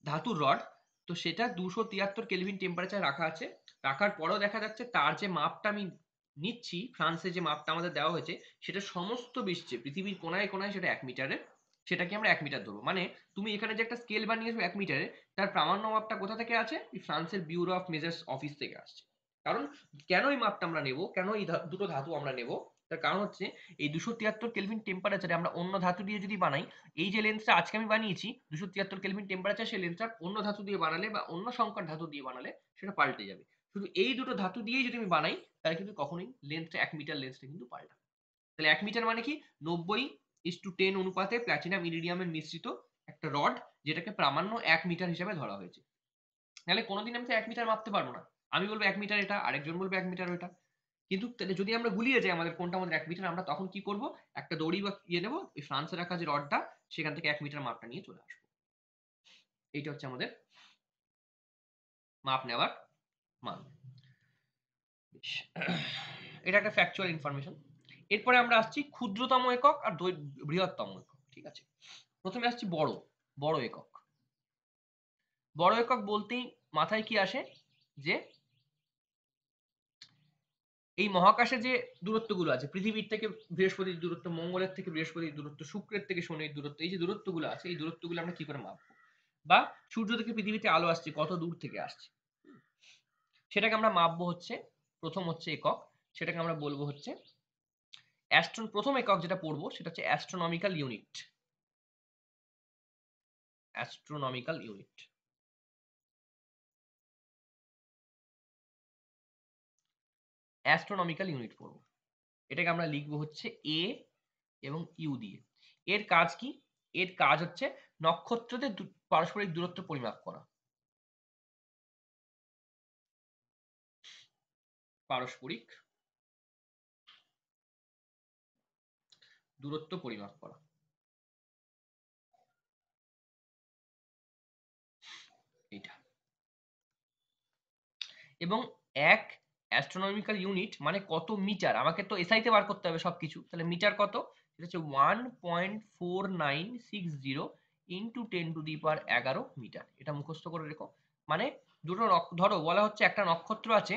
ধাতুর রড। তো সেটা 273 কেলভিন টেম্পারেচার রাখা আছে। রাখার পরেও দেখা যাচ্ছে তার যে মাপটা আমি নিচ্ছি, ফ্রান্সে যে মাপটা আমাদের দেওয়া হয়েছে, সেটা সমস্ত বিশ্বে পৃথিবীর কোনায় কোনায় সেটা 1 মিটারের। সেটাকে আমরা 1 মিটার ধরবো। মানে তুমি এখানে যে একটা স্কেল বানিয়েছো 1 মিটারে, তার প্রামাণ্য মাপটা কোথা থেকে আছে? ফ্রান্সের ব্যুরো অফ মেজার্স অফিস থেকে আসছে। কারণ কেন এই মাপটা আমরা নেব, কেন এই দুটো ধাতু আমরা নেব, তার কারণ হচ্ছে এই 273 কেলভিন টেম্পারেচারে আমরা অন্য ধাতু দিয়ে যদি বানাই, এই যে লেন্সটা আজকে আমি বানিয়েছি 273 কেলভিন টেম্পারেচার, সেই লেন্সটা অন্য ধাতু দিয়ে বানালে বা অন্য সংকর ধাতু দিয়ে বানালে সেটা পাল্টে যাবে। শুধু এই দুটো ধাতু দিয়েই যদি আমি বানাই, তাহলে কিন্তু কখনোই লেন্সটা 1 মিটার লেন্সটা কিন্তু পাল্টাবে। তাহলে 1 মিটার মানে কি? 90:10 অনুপাতে প্ল্যাটিনাম ইরিডিয়ামের মিশ্রিত একটা রড, যেটাকে প্রামাণ্য 1 মিটার হিসেবে ধরা হয়েছে। তাহলে কোনোদিন আমি তো 1 মিটার মাপতে পারবো না। আমি বলবো 1 মিটার এটা, আরেকজন বলবে 1 মিটার ওইটা। কিন্তু তাহলে যদি আমরা গুলিয়ে যাই আমাদের কোনটা আমাদের 1 মিটার, আমরা তখন কি করব? একটা দড়ি বা ইয়ে নেবো, ওই ফ্রান্সে রাখা যে রডটা, সেখান থেকে 1 মিটার মাপটা নিয়ে চলে আসবো। এইটা হচ্ছে আমাদের মাপ নেওয়ার মান। এটা একটা ফ্যাকচুয়াল ইনফরমেশন। এরপরে আমরা আসছি ক্ষুদ্রতম একক আর বৃহত্তম একক। ঠিক আছে, প্রথমে আসছি বড় একক। বড় একক বলতেই মাথায় কি আসে, যে এই মহাকাশে যে দূরত্বগুলো আছে, পৃথিবীর থেকে বৃহস্পতির দূরত্ব, মঙ্গলের থেকে বৃহস্পতির দূরত্ব, শুক্রের থেকে শনির দূরত্ব, এই যে দূরত্বগুলো আছে, এই দূরত্বগুলো আমরা কি করে মাপবো? বা সূর্য থেকে পৃথিবীতে আলো আসছে, কত দূর থেকে আসছে, সেটাকে আমরা মাপবো হচ্ছে, প্রথম হচ্ছে একক, সেটাকে আমরা বলবো হচ্ছে প্রথম একক যেটা পড়বো সেটা হচ্ছে astronomical unit. Astronomical unit. Astronomical unit পড়বো, এটাকে আমরা লিখবো হচ্ছে এ এবং ইউ দিয়ে। এর কাজ কি? এর কাজ হচ্ছে নক্ষত্রদের পারস্পরিক দূরত্ব পরিমাপ করা। পারস্পরিক দূরত্ব পরিমাপ করা, এইটা। এবং এক অ্যাস্ট্রোনমিক্যাল ইউনিট মানে কত মিটার, আমাকে তো এসআইতে বার করতে হবে সবকিছু, তাহলে মিটার কত? সেটা হচ্ছে 1.4960 ইন্টু 10⁻11 মিটার। এটা মুখস্থ করে রেখো। মানে দুটো ধরো বলা হচ্ছে একটা নক্ষত্র আছে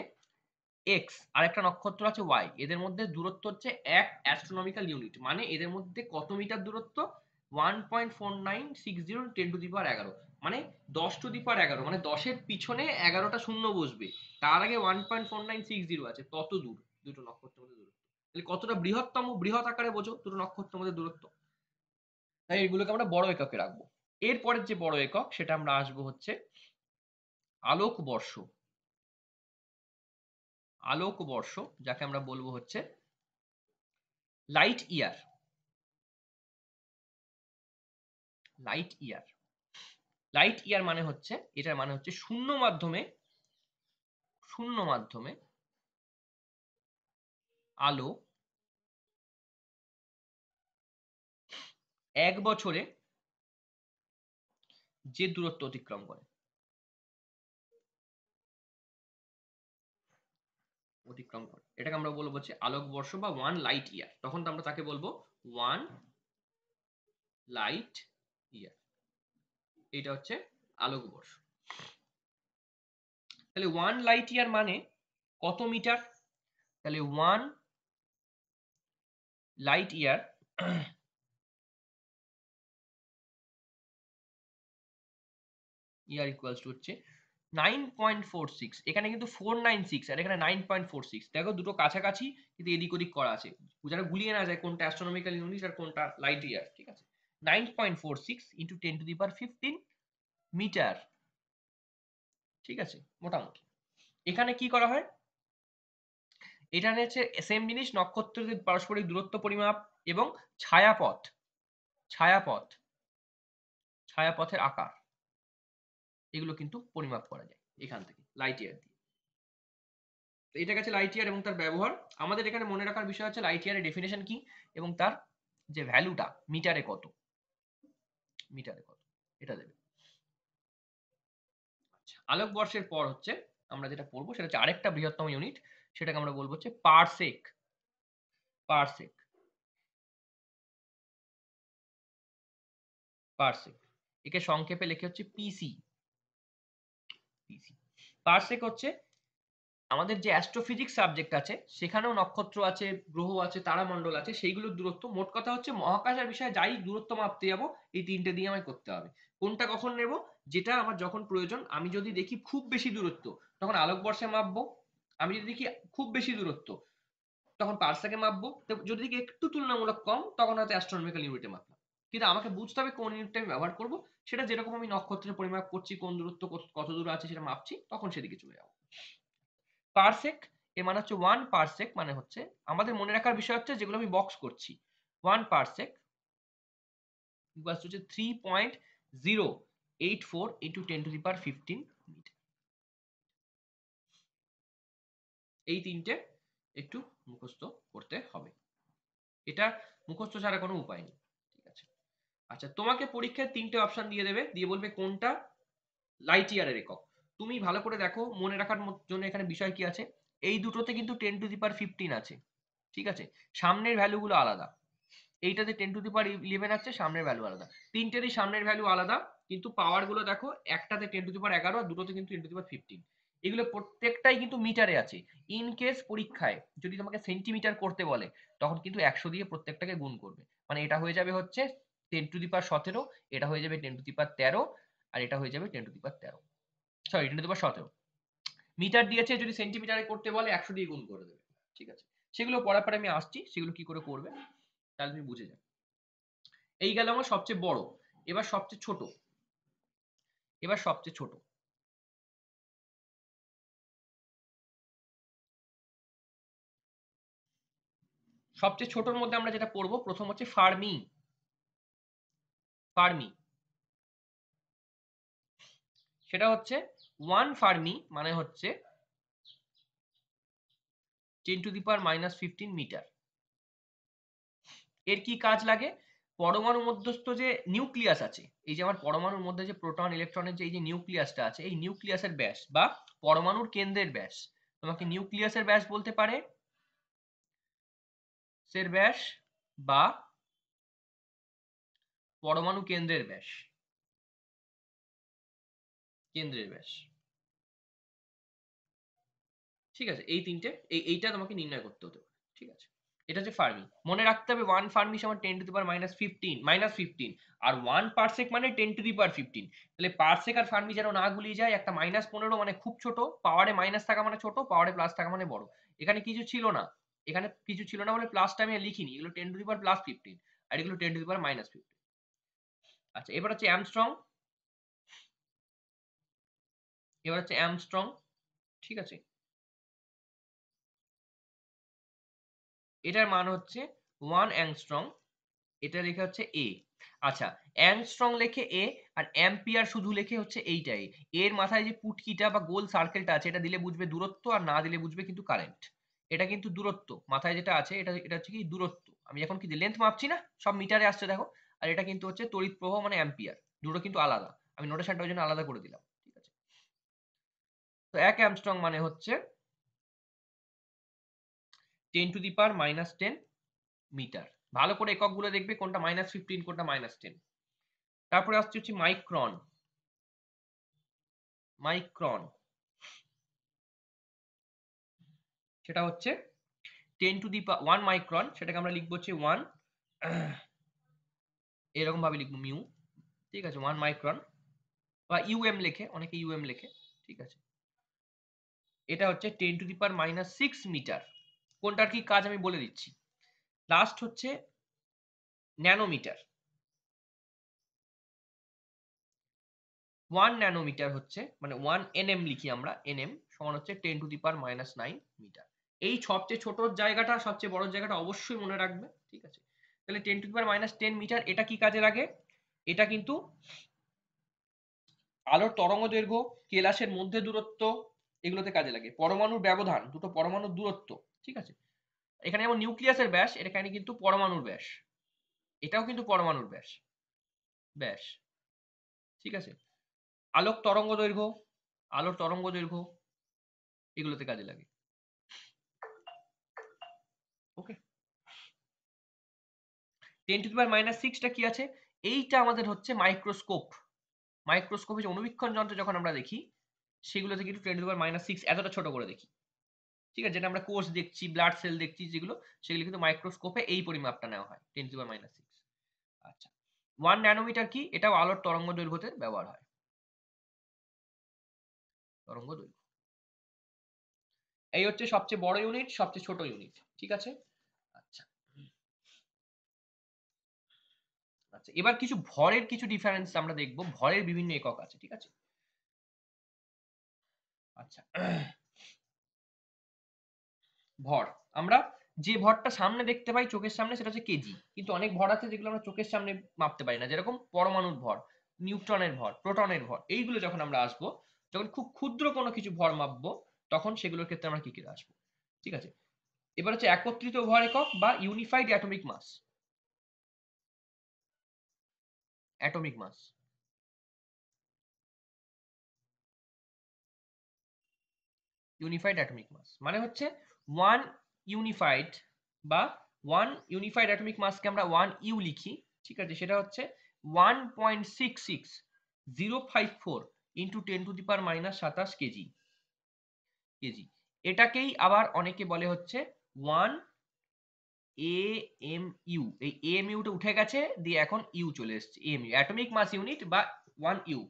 এক্স আর একটা নক্ষত্র আছে ওয়াই, এদের মধ্যে দূরত্ব হচ্ছে এক অ্যাস্ট্রোনমিক্যাল ইউনিট, মানে এদের মধ্যে কত মিটার দূরত্ব? 1.4960 10⁻11, মানে 10⁻11, মানে 10-এর পিছনে 11টা শূন্য বসবে, তার আগে 1.4960 আছে, তত দূর দুটো নক্ষত্রের মধ্যে দূরত্ব। তাহলে কতটা বৃহৎ আকারে বোঝো দুটো নক্ষত্রের মধ্যে দূরত্ব। তাই এগুলোকে আমরা বড় এককে রাখবো। এরপরের যে বড় একক সেটা আমরা আসবো হচ্ছে আলোকবর্ষ। আলোকবর্ষ, যাকে আমরা বলবো হচ্ছে light year. Light year. Light year মানে হচ্ছে, এটার মানে হচ্ছে শূন্য মাধ্যমে আলো 1 বছরে যে দূরত্ব অতিক্রম করে। এটাকে আমরা বলবো হচ্ছে আলোকবর্ষ বা 1 লাইট ইয়ার। তখন তো আমরা তাকে বলবো 1 লাইট ইয়ার। এটা হচ্ছে আলোকবর্ষ। তাহলে 1 লাইট ইয়ার মানে কত মিটার? তাহলে 1 লাইট ইয়ার ইকুয়ালস টু হচ্ছে 9.46। এখানে কিন্তু 496 আর এখানে 9.46, দেখো দুটো কাছাকাছি কিন্তু এদিক ওদিক করা আছে, যারা গুলিয়ে না যায় কোনটা অ্যাস্ট্রোনমিক্যাল ইউনিট আর কোনটা লাইট ইয়ার। ঠিক আছে, 9.46 ইন্টু 10⁻15 মিটার। ঠিক আছে, মোটামুটি। এখানে কি করা হয়? এটা হচ্ছে সেম জিনিস, নক্ষত্রের পারস্পরিক দূরত্ব পরিমাপ এবং ছায়াপথ ছায়াপথের আকার, এগুলো কিন্তু পরিমাপ করা যায় এখান থেকে লাইট ইয়ার দিয়ে। এটা গেছে লাইট ইয়ার এবং তার ব্যবহার। আমাদের এখানে মনে রাখার বিষয় হচ্ছে লাইট ইয়ারের ডেফিনেশন কি এবং তার যে ভ্যালুটা মিটারে কত, এটা দেবে। আচ্ছা, আলোকবর্ষের পর হচ্ছে আমরা যেটা পড়বো সেটা হচ্ছে আরেকটা বৃহত্তম ইউনিট, সেটাকে আমরা বলবো হচ্ছে পারসেক। পারসেক। পারসেক, একে সংক্ষেপে লেখে হচ্ছে পিসি। পারসেক হচ্ছে আমাদের যে অ্যাস্ট্রোফিজিক্স সাবজেক্ট আছে, সেখানেও নক্ষত্র আছে, গ্রহ আছে, তারামণ্ডল আছে, সেইগুলোর দূরত্ব। মোট কথা হচ্ছে মহাকাশের বিষয়ে যাই দূরত্ব মাপতে যাবো, এই তিনটে দিয়ে আমায় করতে হবে। কোনটা কখন নেব? যেটা আমার যখন প্রয়োজন। আমি যদি দেখি খুব বেশি দূরত্ব, তখন আলোকবর্ষে মাপবো। আমি যদি দেখি খুব বেশি দূরত্ব, তখন পারসেকে মাপবো। যদি দেখি একটু তুলনামূলক কম, তখন হয়তো অ্যাস্ট্রোনমিক্যাল ইউনিটে মাপলাম। কিন্তু আমাকে বুঝতে হবে কোন ইউনিটটা আমি ব্যবহার করবো। সেটা যেরকম আমি নক্ষত্রের পরিমাপ করছি, কোন দূরত্ব কত দূর আছে সেটা মাপছি, তখন সেদিকে চলে যাবো। পারসেক এর মানে হচ্ছে 1 পারসেক, মানে হচ্ছে আমাদের মনে রাখার বিষয় হচ্ছে যেগুলো আমি বক্স করছি। 1 পারসেক ইকুয়ালস টু হচ্ছে 3.084 ইন্টু 10⁻15 মিটার। এই তিনটে একটু মুখস্থ করতে হবে, এটা মুখস্থ ছাড়া কোনো উপায় নেই। ঠিক আছে, আচ্ছা, তোমাকে পরীক্ষায় তিনটে অপশন দিয়ে দেবে, দিয়ে বলবে কোনটা লাইট ইয়ারের একক। তুমি ভালো করে দেখো, মনে রাখার জন্য এখানে বিষয় কি আছে। এই দুটোতে কিন্তু 10⁻15 আছে। ঠিক আছে, সামনের ভ্যালুগুলো আলাদা। এইটাতে 10^11 আছে, সামনের ভ্যালু আলাদা। তিনটেরই সামনের ভ্যালু আলাদা, কিন্তু পাওয়ার গুলো দেখো, একটাতে 10^11 আর দুটোতে কিন্তু 10^15। এগুলো প্রত্যেকটাই কিন্তু মিটারে আছে। ইন কেস পরীক্ষায় যদি তোমাকে সেন্টিমিটার করতে বলে, তখন কিন্তু 100 দিয়ে প্রত্যেকটাকে গুণ করবে। মানে এটা হয়ে যাবে হচ্ছে 10^17, এটা হয়ে যাবে 10^13, আর এটা হয়ে যাবে 10^13, সরি 10^17। মিটার দিয়েছে, যদি সেন্টিমিটারে করতে বলে 100 দিয়ে গুণ করে দেবে। ঠিক আছে, সেগুলো পড়ার পরে আমি আসছি, সেগুলো কি করে করবে তাহলে তুমি বুঝে যাবে। এই গেল আমার সবচেয়ে বড়। এবার সবচেয়ে ছোট। এবার সবচেয়ে ছোট। সবচেয়ে ছোটর মধ্যে আমরা যেটা পড়বো, প্রথম হচ্ছে ফার্মি। ফার্মি সেটা হচ্ছে 1 ফার্মি মানে হচ্ছে 10^-15 মিটার। এর কি কাজ লাগে? পরমাণু মধ্যস্থ যে নিউক্লিয়াস আছে, এই যে আমার পরমাণুর মধ্যে যে প্রোটন ইলেকট্রনের যে এই যে নিউক্লিয়াসটা আছে, এই নিউক্লিয়াসের ব্যাস বা পরমাণুর কেন্দ্রের ব্যাস, তোমাকে নিউক্লিয়াসের ব্যাস বলতে পারে, সের ব্যাস, বা পরমাণু কেন্দ্রের ব্যাস। কেন্দ্রের ব্যাস, ঠিক আছে। এই তিনটে, এইটা তোমাকে নির্ণয় করতে হতে পারে। ঠিক আছে, এটা হচ্ছে ফার্মি। মনে রাখতে হবে 1 ফার্মি সমান 10^-15, আর 1 পারসেক মানে 10^15। তাহলে পারসেক আর ফার্মি যেন না গুলিয়ে যায়। একটা -15 মানে খুব ছোট, পাওয়ারে মাইনাস থাকা মানে ছোট, পাওয়ারে প্লাস থাকা মানে বড়। এখানে কিছু ছিল না, এখানে কিছু ছিল না বলে প্লাসটা আমি লিখিনি। এগুলো 10^+15 আর এগুলো 10^-15। আচ্ছা, এবার হচ্ছে অ্যামস্ট্রং। এবার হচ্ছে অ্যামস্ট্রং। ঠিক আছে, এটার মান হচ্ছে 1 অ্যাংস্ট্রং। এটা লেখা হচ্ছে এ। আচ্ছা, অ্যাংস্ট্রং লেখে এ, আর অ্যাম্পিয়ার শুধু লেখে হচ্ছে এইটাই। এর মাথায় যে পুটকিটা বা গোল সার্কেলটা আছে, এটা দিলে বুঝবে দূরত্ব, আর না দিলে বুঝবে কিন্তু কারেন্ট। এটা কিন্তু দূরত্ব, মাথায় যেটা আছে এটা এটা হচ্ছে কি দূরত্ব। আমি এখন কি লেন্থ মাপছি না, সব মিটারে আসছে দেখো। আর এটা কিন্তু হচ্ছে তড়িৎ প্রবাহ মানে অ্যাম্পিয়ার। দুটো কিন্তু আলাদা, আমি নোটেশনটা ওই জন্য আলাদা করে দিলাম। ঠিক আছে, তো 1 অ্যামস্ট্রং মানে হচ্ছে 10^-10 মিটার। ভালো করে এককগুলো দেখবে, কোনটা -15 কোনটা -10। তারপরে আসছে হচ্ছে মাইক্রন। মাইক্রন সেটা হচ্ছে 1 মাইক্রন, সেটাকে আমরা লিখবো হচ্ছে 1, এরকম ভাবে লিখবো মিউ। ঠিক আছে, 1 মাইক্রন, বা ইউএম লেখে, অনেকে ইউএম লেখে। ঠিক আছে, এটা হচ্ছে 10^-6 মিটার। কোনটার কি কাজ আমি বলে দিচ্ছি। লাস্ট হচ্ছে ন্যানোমিটার। 1 ন্যানোমিটার হচ্ছে, মানে 1 এনএম লিখি আমরা, এনএম সমান হচ্ছে 10^-9 মিটার। এই সবচেয়ে ছোট জায়গাটা, সবচেয়ে বড় জায়গাটা অবশ্যই মনে রাখবে। ঠিক আছে, তাহলে 10^-10 মিটার এটা কি কাজে লাগে? এটা কিন্তু আলোর তরঙ্গ দৈর্ঘ্য, কেলাসের মধ্যে দূরত্ব, এগুলোতে কাজে লাগে। পরমাণুর ব্যবধান, দুটো পরমাণুর দূরত্ব। ঠিক আছে, এখানে যেমন নিউক্লিয়াসের ব্যাস, এখানে কিন্তু পরমাণুর ব্যাস, এটাও কিন্তু পরমাণুর ব্যাস। ব্যাস, ঠিক আছে। আলোক তরঙ্গ দৈর্ঘ্য, আলোর তরঙ্গ দৈর্ঘ্য, এগুলোতে কাজে লাগে। ওকে, 10^-6টা কি আছে? এইটা আমাদের হচ্ছে মাইক্রোস্কোপ। মাইক্রোস্কোপে যে অনুবীক্ষণ যন্ত্র যখন আমরা দেখি, সেগুলোতে কিন্তু 10^-6 এতটা ছোট করে দেখি। ঠিক আছে, যেটা আমরা কোষ দেখছি, ব্লাড সেল দেখছি যেগুলো, সেগুলো কিন্তু মাইক্রোস্কোপে এই পরিমাপটা নেওয়া হয়, 10^-6। আচ্ছা, 1 ন্যানোমিটার কি? এটাও আলোর তরঙ্গ দৈর্ঘ্যতে ব্যবহার হয়। তরঙ্গ দৈর্ঘ্য, এই হচ্ছে সবচেয়ে বড় ইউনিট, সবচেয়ে ছোট ইউনিট। ঠিক আছে, আচ্ছা। আচ্ছা, এবার কিছু ভরের কিছু ডিফারেন্স আমরা দেখব। ভরের বিভিন্ন একক আছে। ঠিক আছে, আচ্ছা। ভর, আমরা যে ভরটা সামনে দেখতে পাই চোখের সামনে, সেটা হচ্ছে কেজি। কিন্তু অনেক ভর আছে যেগুলো আমরা চোখের সামনে মাপতে পারি না, যেরকম পরমাণুর ভর, নিউট্রনের ভর, প্রোটনের ভর। এইগুলো যখন আমরা আসবো, যখন খুব ক্ষুদ্র কোনো কিছু ভর মাপবো, তখন সেগুলোর ক্ষেত্রে আমরা কি কি আসবো। ঠিক আছে, এবার হচ্ছে একত্রিত ভর একক বা unified atomic mass. Atomic mass, unified atomic mass মানে হচ্ছে 1 ইউনিফাইড বা ওয়ান ইউনিফাইড অ্যাটমিক মাসকে আমরা 1U লিখি, ঠিক আছে, সেটা হচ্ছে 1.66054 ইন্টু 10⁻⁻27 কেজি। এটাকেই আবার অনেকে বলে হচ্ছে 1 AMU। এই AMU টা উঠে গেছে, দিয়ে এখন ইউ চলে এসছে, AMU অ্যাটমিক মাস ইউনিট বা 1U,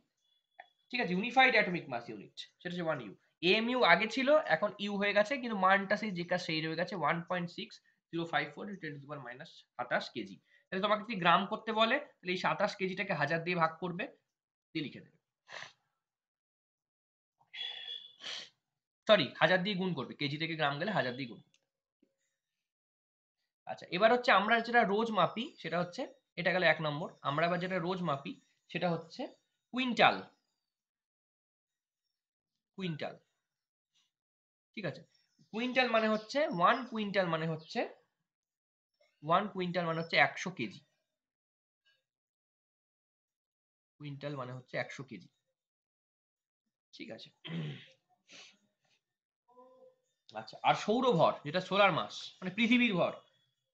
ঠিক আছে, ইউনিফাইড অ্যাটমিক মাস ইউনিট, সেটা হচ্ছে 1U। AMU আগে ছিল, এখন ইউ হয়ে গেছে, কিন্তু মানটা সেই রয়ে গেছে 1.6054 10⁻⁻27 কেজি। তাহলে তোমাকে যদি গ্রাম করতে বলে, তাহলে এই 27 কেজিটাকে 1000 দিয়ে ভাগ করবে, দিয়ে লিখে দেবে, সরি 1000 দিয়ে গুণ করবে, কেজি থেকে গ্রাম গেলে 1000 দিয়ে গুণ করবে। আচ্ছা, এবার হচ্ছে আমরা যেটা রোজ মাপি সেটা হচ্ছে, এটা গেল 1 নম্বর। আমরা এবার যেটা রোজ মাপি সেটা হচ্ছে কুইন্টাল। কুইন্টাল, ঠিক আছে। কুইন্টাল মানে হচ্ছে 1 কুইন্টাল মানে হচ্ছে 100 কেজি। কুইন্টাল মানে হচ্ছে 100 কেজি, ঠিক আছে। আচ্ছা, আর সৌরভর যেটা সোলার মাস, মানে পৃথিবীর ভর,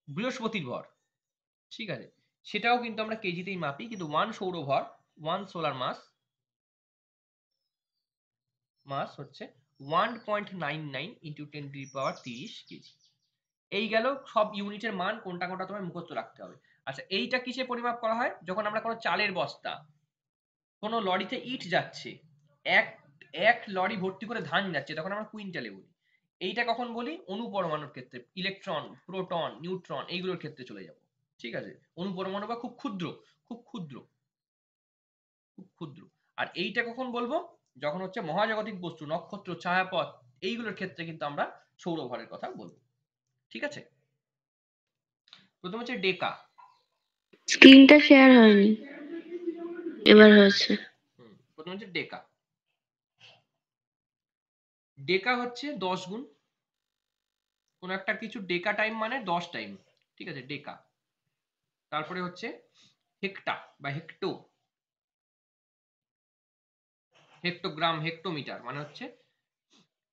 বৃহস্পতির ভর, ঠিক আছে, সেটাও কিন্তু আমরা কেজিতেই মাপি, কিন্তু 1 সৌরভর, 1 সোলার মাস হচ্ছে 1.99 ইন্টু 10⁻30 কেজি। এই গেল সব ইউনিটের মান, কোনটা কোনটা তোমায় মুখস্থ রাখতে হবে। আচ্ছা, এইটা কিসে পরিমাপ করা হয়? যখন আমরা কোনো চালের বস্তা, কোনো লরিতে ইট যাচ্ছে, এক এক লরি ভর্তি করে ধান যাচ্ছে, তখন আমরা কুইন্টালে বলি। এইটা কখন বলি? অনুপরমাণুর ক্ষেত্রে, ইলেকট্রন, প্রোটন, নিউট্রন এইগুলোর ক্ষেত্রে চলে যাব, ঠিক আছে। অনুপরমাণু বা খুব ক্ষুদ্র, খুব ক্ষুদ্র, খুব ক্ষুদ্র। আর এইটা কখন বলবো? যখন হচ্ছে মহাজাগতিক বস্তু, নক্ষত্র, ছায়াপথ এইগুলোর ক্ষেত্রে কিন্তু আমরা সৌরভরের কথা বলবো, ঠিক আছে। প্রথম হচ্ছে ডেকা। স্ক্রিনটা শেয়ার হয়নি, এবার হয়েছে। প্রথম হচ্ছে ডেকা। ডেকা হচ্ছে 10 গুণ, কোন একটা কিছু ডেকা টাইম মানে 10 টাইম, ঠিক আছে, ডেকা। তারপরে হচ্ছে হেক্টা বা হেক্টো, হেক্টোগ্রাম, হেক্টোমিটার মানে হচ্ছে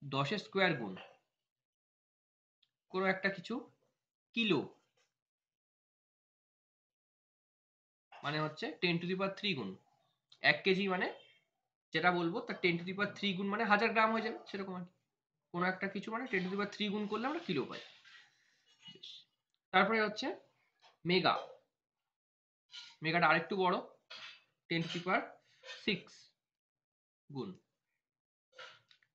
10 এর স্কোয়ার গুণ। কোন একটা কিছু কিলো মানে হচ্ছে 10⁻³ গুণ। 1 কেজি মানে যেটা বলবো তার 10⁻³ গুণ মানে 1000 গ্রাম হয়ে যাবে, সেরকম আর কি। কোনো একটা কিছু মানে 10⁻³ গুণ করলে আমরা কিলো পাই। তারপরে হচ্ছে মেগা। মেগাটা আরেকটু বড়, 10⁻6 গুণ।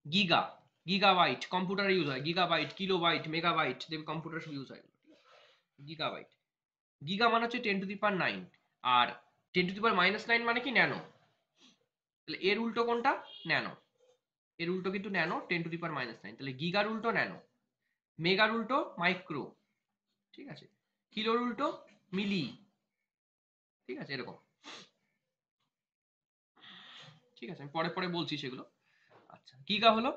গিগা, গিগাবাইট কম্পিউটার ইউজ হয়, গিগাবাইট, কিলোবাইট, মেগাবাইট দেখবে কম্পিউটার সব ইউজ হয়, গিগাবাইট। গিগা মানে হচ্ছে 10⁹ আর 10⁻⁹ মানে কি ন্যানো, তাহলে এর উল্টো কোনটা? ন্যানো। এর উল্টো কিন্তু ন্যানো, 10⁻⁹, তাহলে গিগার উল্টো ন্যানো, মেগার উল্টো মাইক্রো, ঠিক আছে, কিলোর উল্টো মিলি, ঠিক আছে, এরকম, ঠিক আছে, আমি পরে পরে বলছি সেগুলো। আচ্ছা, গিগা হলো,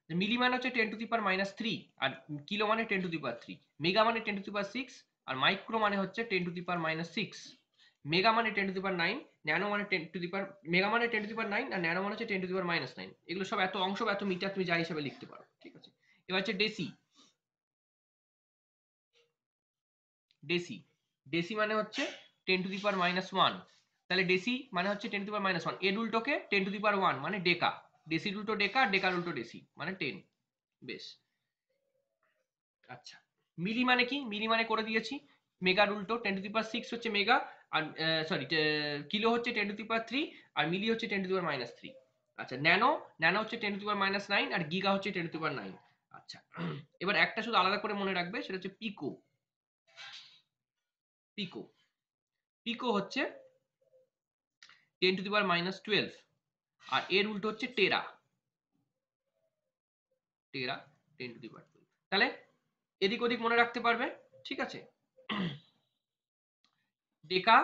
মিলি মানে হচ্ছে 10⁻³ আর কিলো মানে 10⁻³, মেগা মানে 10⁻6 আর মাইক্রো মানে হচ্ছে 10⁻⁻6, মেগা মানে 10⁻৯, ন্যানো মানে 10 মেগা মানে 10⁻৯ আর ন্যানো মানে হচ্ছে 10⁻⁹। এগুলো সব এত অংশ বা এত মিটার তুমি যা হিসাবে লিখতে পারো, ঠিক আছে। এবার হচ্ছে ডেসি। ডেসি, ডেসি মানে হচ্ছে 10⁻⁻1, তাহলে ডেসি মানে হচ্ছে 10⁻⁻1, এর উল্টোকে 10⁻1 মানে ডেকা, ডেসির উল্টো ডেকা, ডেকার উল্টো ডেসি মানে 10। বেশ, আচ্ছা, মিলি মানে কি? মিলি মানে করে দিয়েছি, মেগার উল্টো 10⁻6 হচ্ছে মেগা, আর সরি কিলো হচ্ছে 10⁻³ আর মিলি হচ্ছে 10⁻⁻3। আচ্ছা, ন্যানো, ন্যানো হচ্ছে 10⁻⁹ আর গিগা হচ্ছে 10⁻9। আচ্ছা, এবার একটা শুধু আলাদা করে মনে রাখবে, সেটা হচ্ছে পিকো। পিকো, পিকো হচ্ছে 10⁻12 আর এর উল্টো হচ্ছে টেরা, টেরা 10⁻12। তাহলে এদিক ওদিক মনে রাখতে পারবে, ঠিক আছে। ডেকা,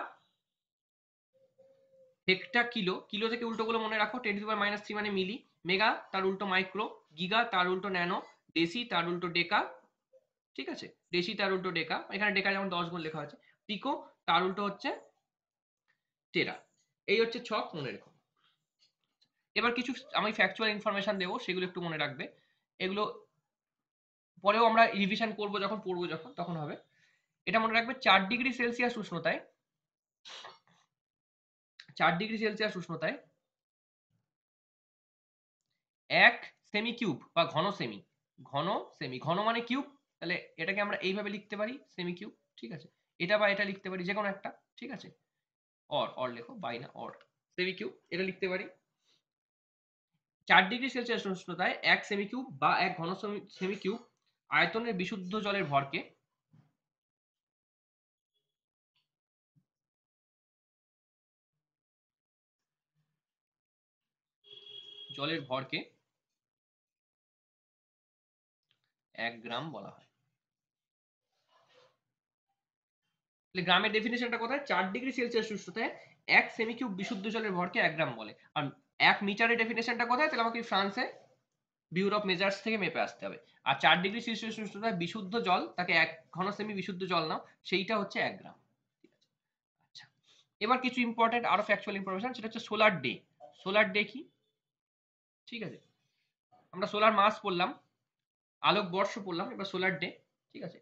হেক্টা, কিলো, কিলো থেকে উল্টো গুলো মনে রাখো, 10⁻³ মানে মিলি, মেগা তার উল্টো মাইক্রো, গিগা তার উল্টো ন্যানো, ডেসি তার উল্টো ডেকা, ঠিক আছে, ডেসি তার উল্টো ডেকা, এখানে ডেকা যেমন 10 গুণ লেখা আছে, পিকো তার উল্টো হচ্ছে টেরা। এই হচ্ছে ছক, মনে রেখো। এবার কিছু আমি ফ্যাকচুয়াল ইনফরমেশন দেবো, সেগুলো একটু মনে রাখবে। এগুলো পরেও আমরা রিভিশন করবো, যখন পড়বো যখন তখন হবে। এটা মনে রাখবে 4 ডিগ্রি সেলসিয়াস উষ্ণতায় 4 ডিগ্রি সেলসিয়াস উষ্ণতায় 1 সেমি কিউব বা ঘন সেমি, ঘন সেমি, ঘন মানে কিউব, তাহলে এটাকে আমরা এইভাবে লিখতে পারি সেমি কিউব, ঠিক আছে। এটা বা এটা লিখতে পারি যে কোনো একটা, ঠিক আছে। অর লেখো, বাই না অর, সেমি কিউব এটা লিখতে পারি। 4 ডিগ্রি সেলসিয়াস উষ্ণতায় 1 সেমি কিউব বা 1 ঘন সেমি কিউব আয়তনের বিশুদ্ধ জলের ভরকে জলের ভরকে 1 গ্রাম বলা হয়। তাহলে গ্রামের ডেফিনেশনটা কোথায়? 4 ডিগ্রি সেলসিয়াস উষ্ণতায় 1 সেমি কিউব বিশুদ্ধ জলের ভরকে 1 গ্রাম বলে। আর 1 মিটারের ডেফিনেশনটা কোথায়? তাহলে আমাকে ফ্রান্সে বিউরো অফ মেজার্স থেকে মেপে আসতে হবে। আর 4 ডিগ্রি সেলসিয়াস উষ্ণতায় বিশুদ্ধ জল, তাকে 1 ঘন সেমি বিশুদ্ধ জল নাও, সেইটা হচ্ছে 1 গ্রাম। আচ্ছা, এবার কিছু ইম্পর্টেন্ট আরো ফ্যাকচুয়াল ইনফরমেশন, সেটা হচ্ছে সোলার ডে। সোলার ডে কি? ঠিক আছে, আমরা সোলার মাস পড়লাম, আলোক বর্ষ পড়লাম, এবার সোলার ডে, ঠিক আছে।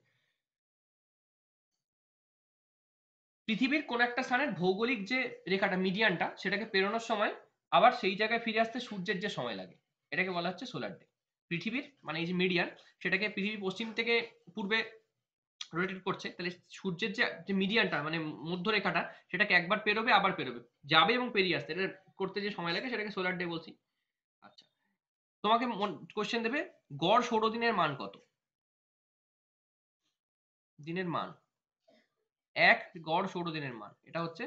পৃথিবীর কোন একটা স্থানের ভৌগোলিক যে রেখাটা মিডিয়ানটা, সেটাকে পেরোনোর সময় আবার সেই জায়গায় ফিরে আসতে সূর্যের যে সময় লাগে, এটাকে বলা হচ্ছে সোলার ডে। পৃথিবীর মানে এই যে মিডিয়ান, সেটাকে পৃথিবী পশ্চিম থেকে পূর্বে রোটেট করছে, তাহলে সূর্যের যে মিডিয়ানটা মানে মধ্যরেখাটা, সেটাকে একবার পেরোবে আবার পেরোবে, যাবে এবং পেরিয়ে আসতে, এটা করতে যে সময় লাগে সেটাকে সোলার ডে বলছি। আচ্ছা, তোমাকে কোশ্চেন দেবে গড় সৌরদিনের মান কত? দিনের মান, এক গড় সৌরদিনের মান, এটা হচ্ছে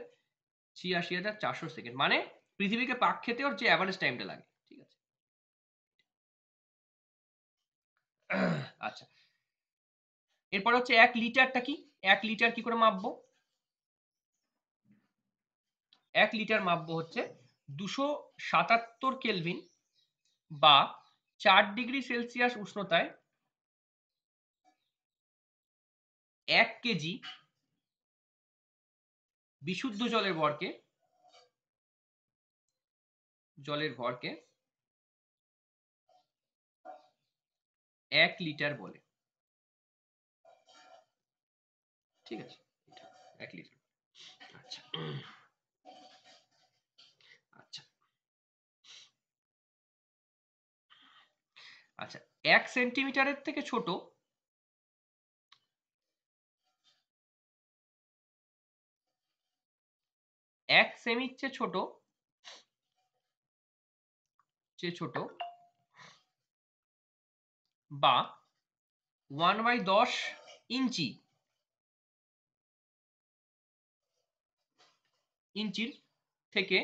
৮৬,৪০০ সেকেন্ড, মানে পৃথিবীকে পাক খেতে ওর যে অ্যাভারেজ টাইমটা লাগে, ঠিক আছে। আচ্ছা, এরপর হচ্ছে 1 লিটারটা কি? 1 লিটার কি করে মাপবো? 1 লিটার মাপবো হচ্ছে 277 কেলভিন বা 4 ডিগ্রি সেলসিয়াস উষ্ণতায় 1 কেজি বিশুদ্ধ জলের ভরকে 1 লিটার বলে, ঠিক আছে। 1 লিটার। আচ্ছা আচ্ছা আচ্ছা, 1 সেন্টিমিটারের থেকে ছোট 1 সেমির চেয়ে ছোট বা 1/10 ইঞ্চির থেকে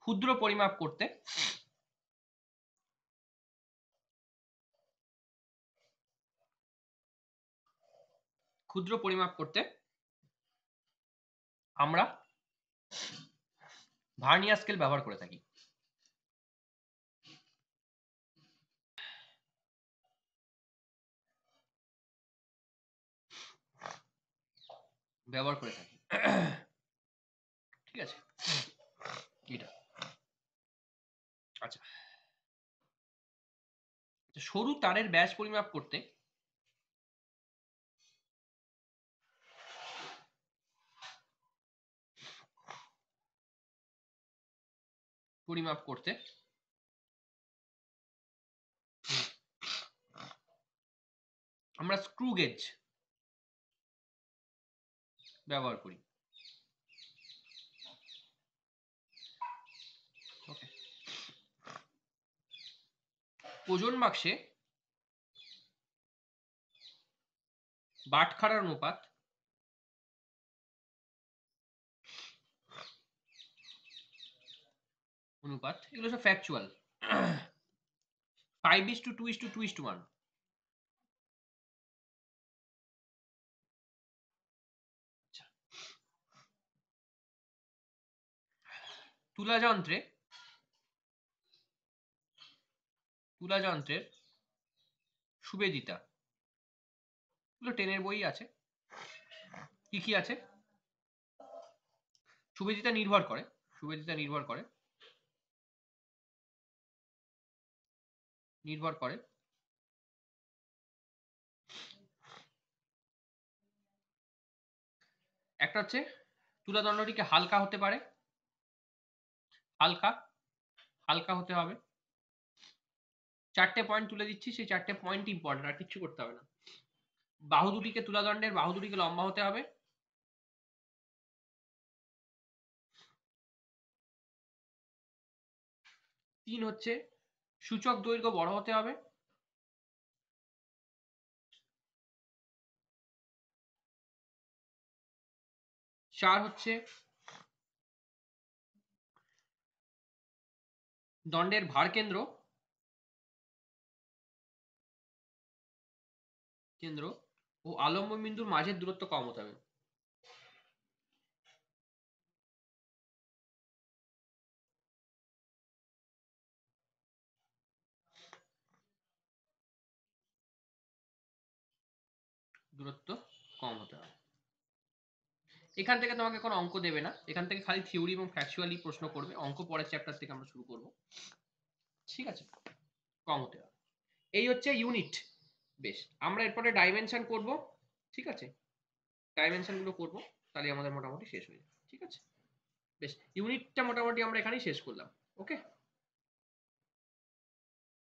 ক্ষুদ্র পরিমাপ করতে আমরা ভার্নিয়ার স্কেল ব্যবহার করে থাকি। ঠিক আছে, এটা আচ্ছা। সরু তারের ব্যাস পরিমাপ করতে আমরা স্ক্রু গেজ ব্যবহার করি। ওকে, ওজন বাক্সে বাটখারার অনুপাত এগুলো সব ফ্যাকচুয়াল। 5:2:2:1। আচ্ছা, তুলা যন্ত্রের সুবেদিতা, এগুলো 10-এর বই আছে। কি কি আছে? সুবেদিতা নির্ভর করে একটা হচ্ছে তুলাদণ্ডটিকে হালকা হতে পারে, হালকা হালকা হতে হবে। 4টে পয়েন্ট তুলে দিচ্ছি, সেই 4টে পয়েন্ট ইম্পর্টেন্ট, আর কিচ্ছু করতে হবে না। বাহু দুটিকে তুলাদণ্ডের বাহু দুটিকে লম্বা হতে হবে। তিন হচ্ছে সূচক দৈর্ঘ্য বড় হতে হবে। চার হচ্ছে দণ্ডের ভার কেন্দ্র ও আলম্ব বিন্দুর মাঝের দূরত্ব কম হতে হবে। দূরত্ব কম হতে হবে। এখান থেকে তোমাকে কোনো অঙ্ক দেবে না, এখান থেকে খালি থিওরি এবং ফ্যাকচুয়ালি প্রশ্ন করবে। অঙ্ক পরের চ্যাপ্টার থেকে আমরা শুরু করব, ঠিক আছে? কম হতে হবে। এই হচ্ছে ইউনিট। বেশ, আমরা এরপরে ডাইমেনশন করব, ঠিক আছে? ডাইমেনশন গুলো করবো, তাহলে আমাদের মোটামুটি শেষ হয়ে যাবে, ঠিক আছে? বেশ, ইউনিটটা মোটামুটি আমরা এখানেই শেষ করলাম। ওকে।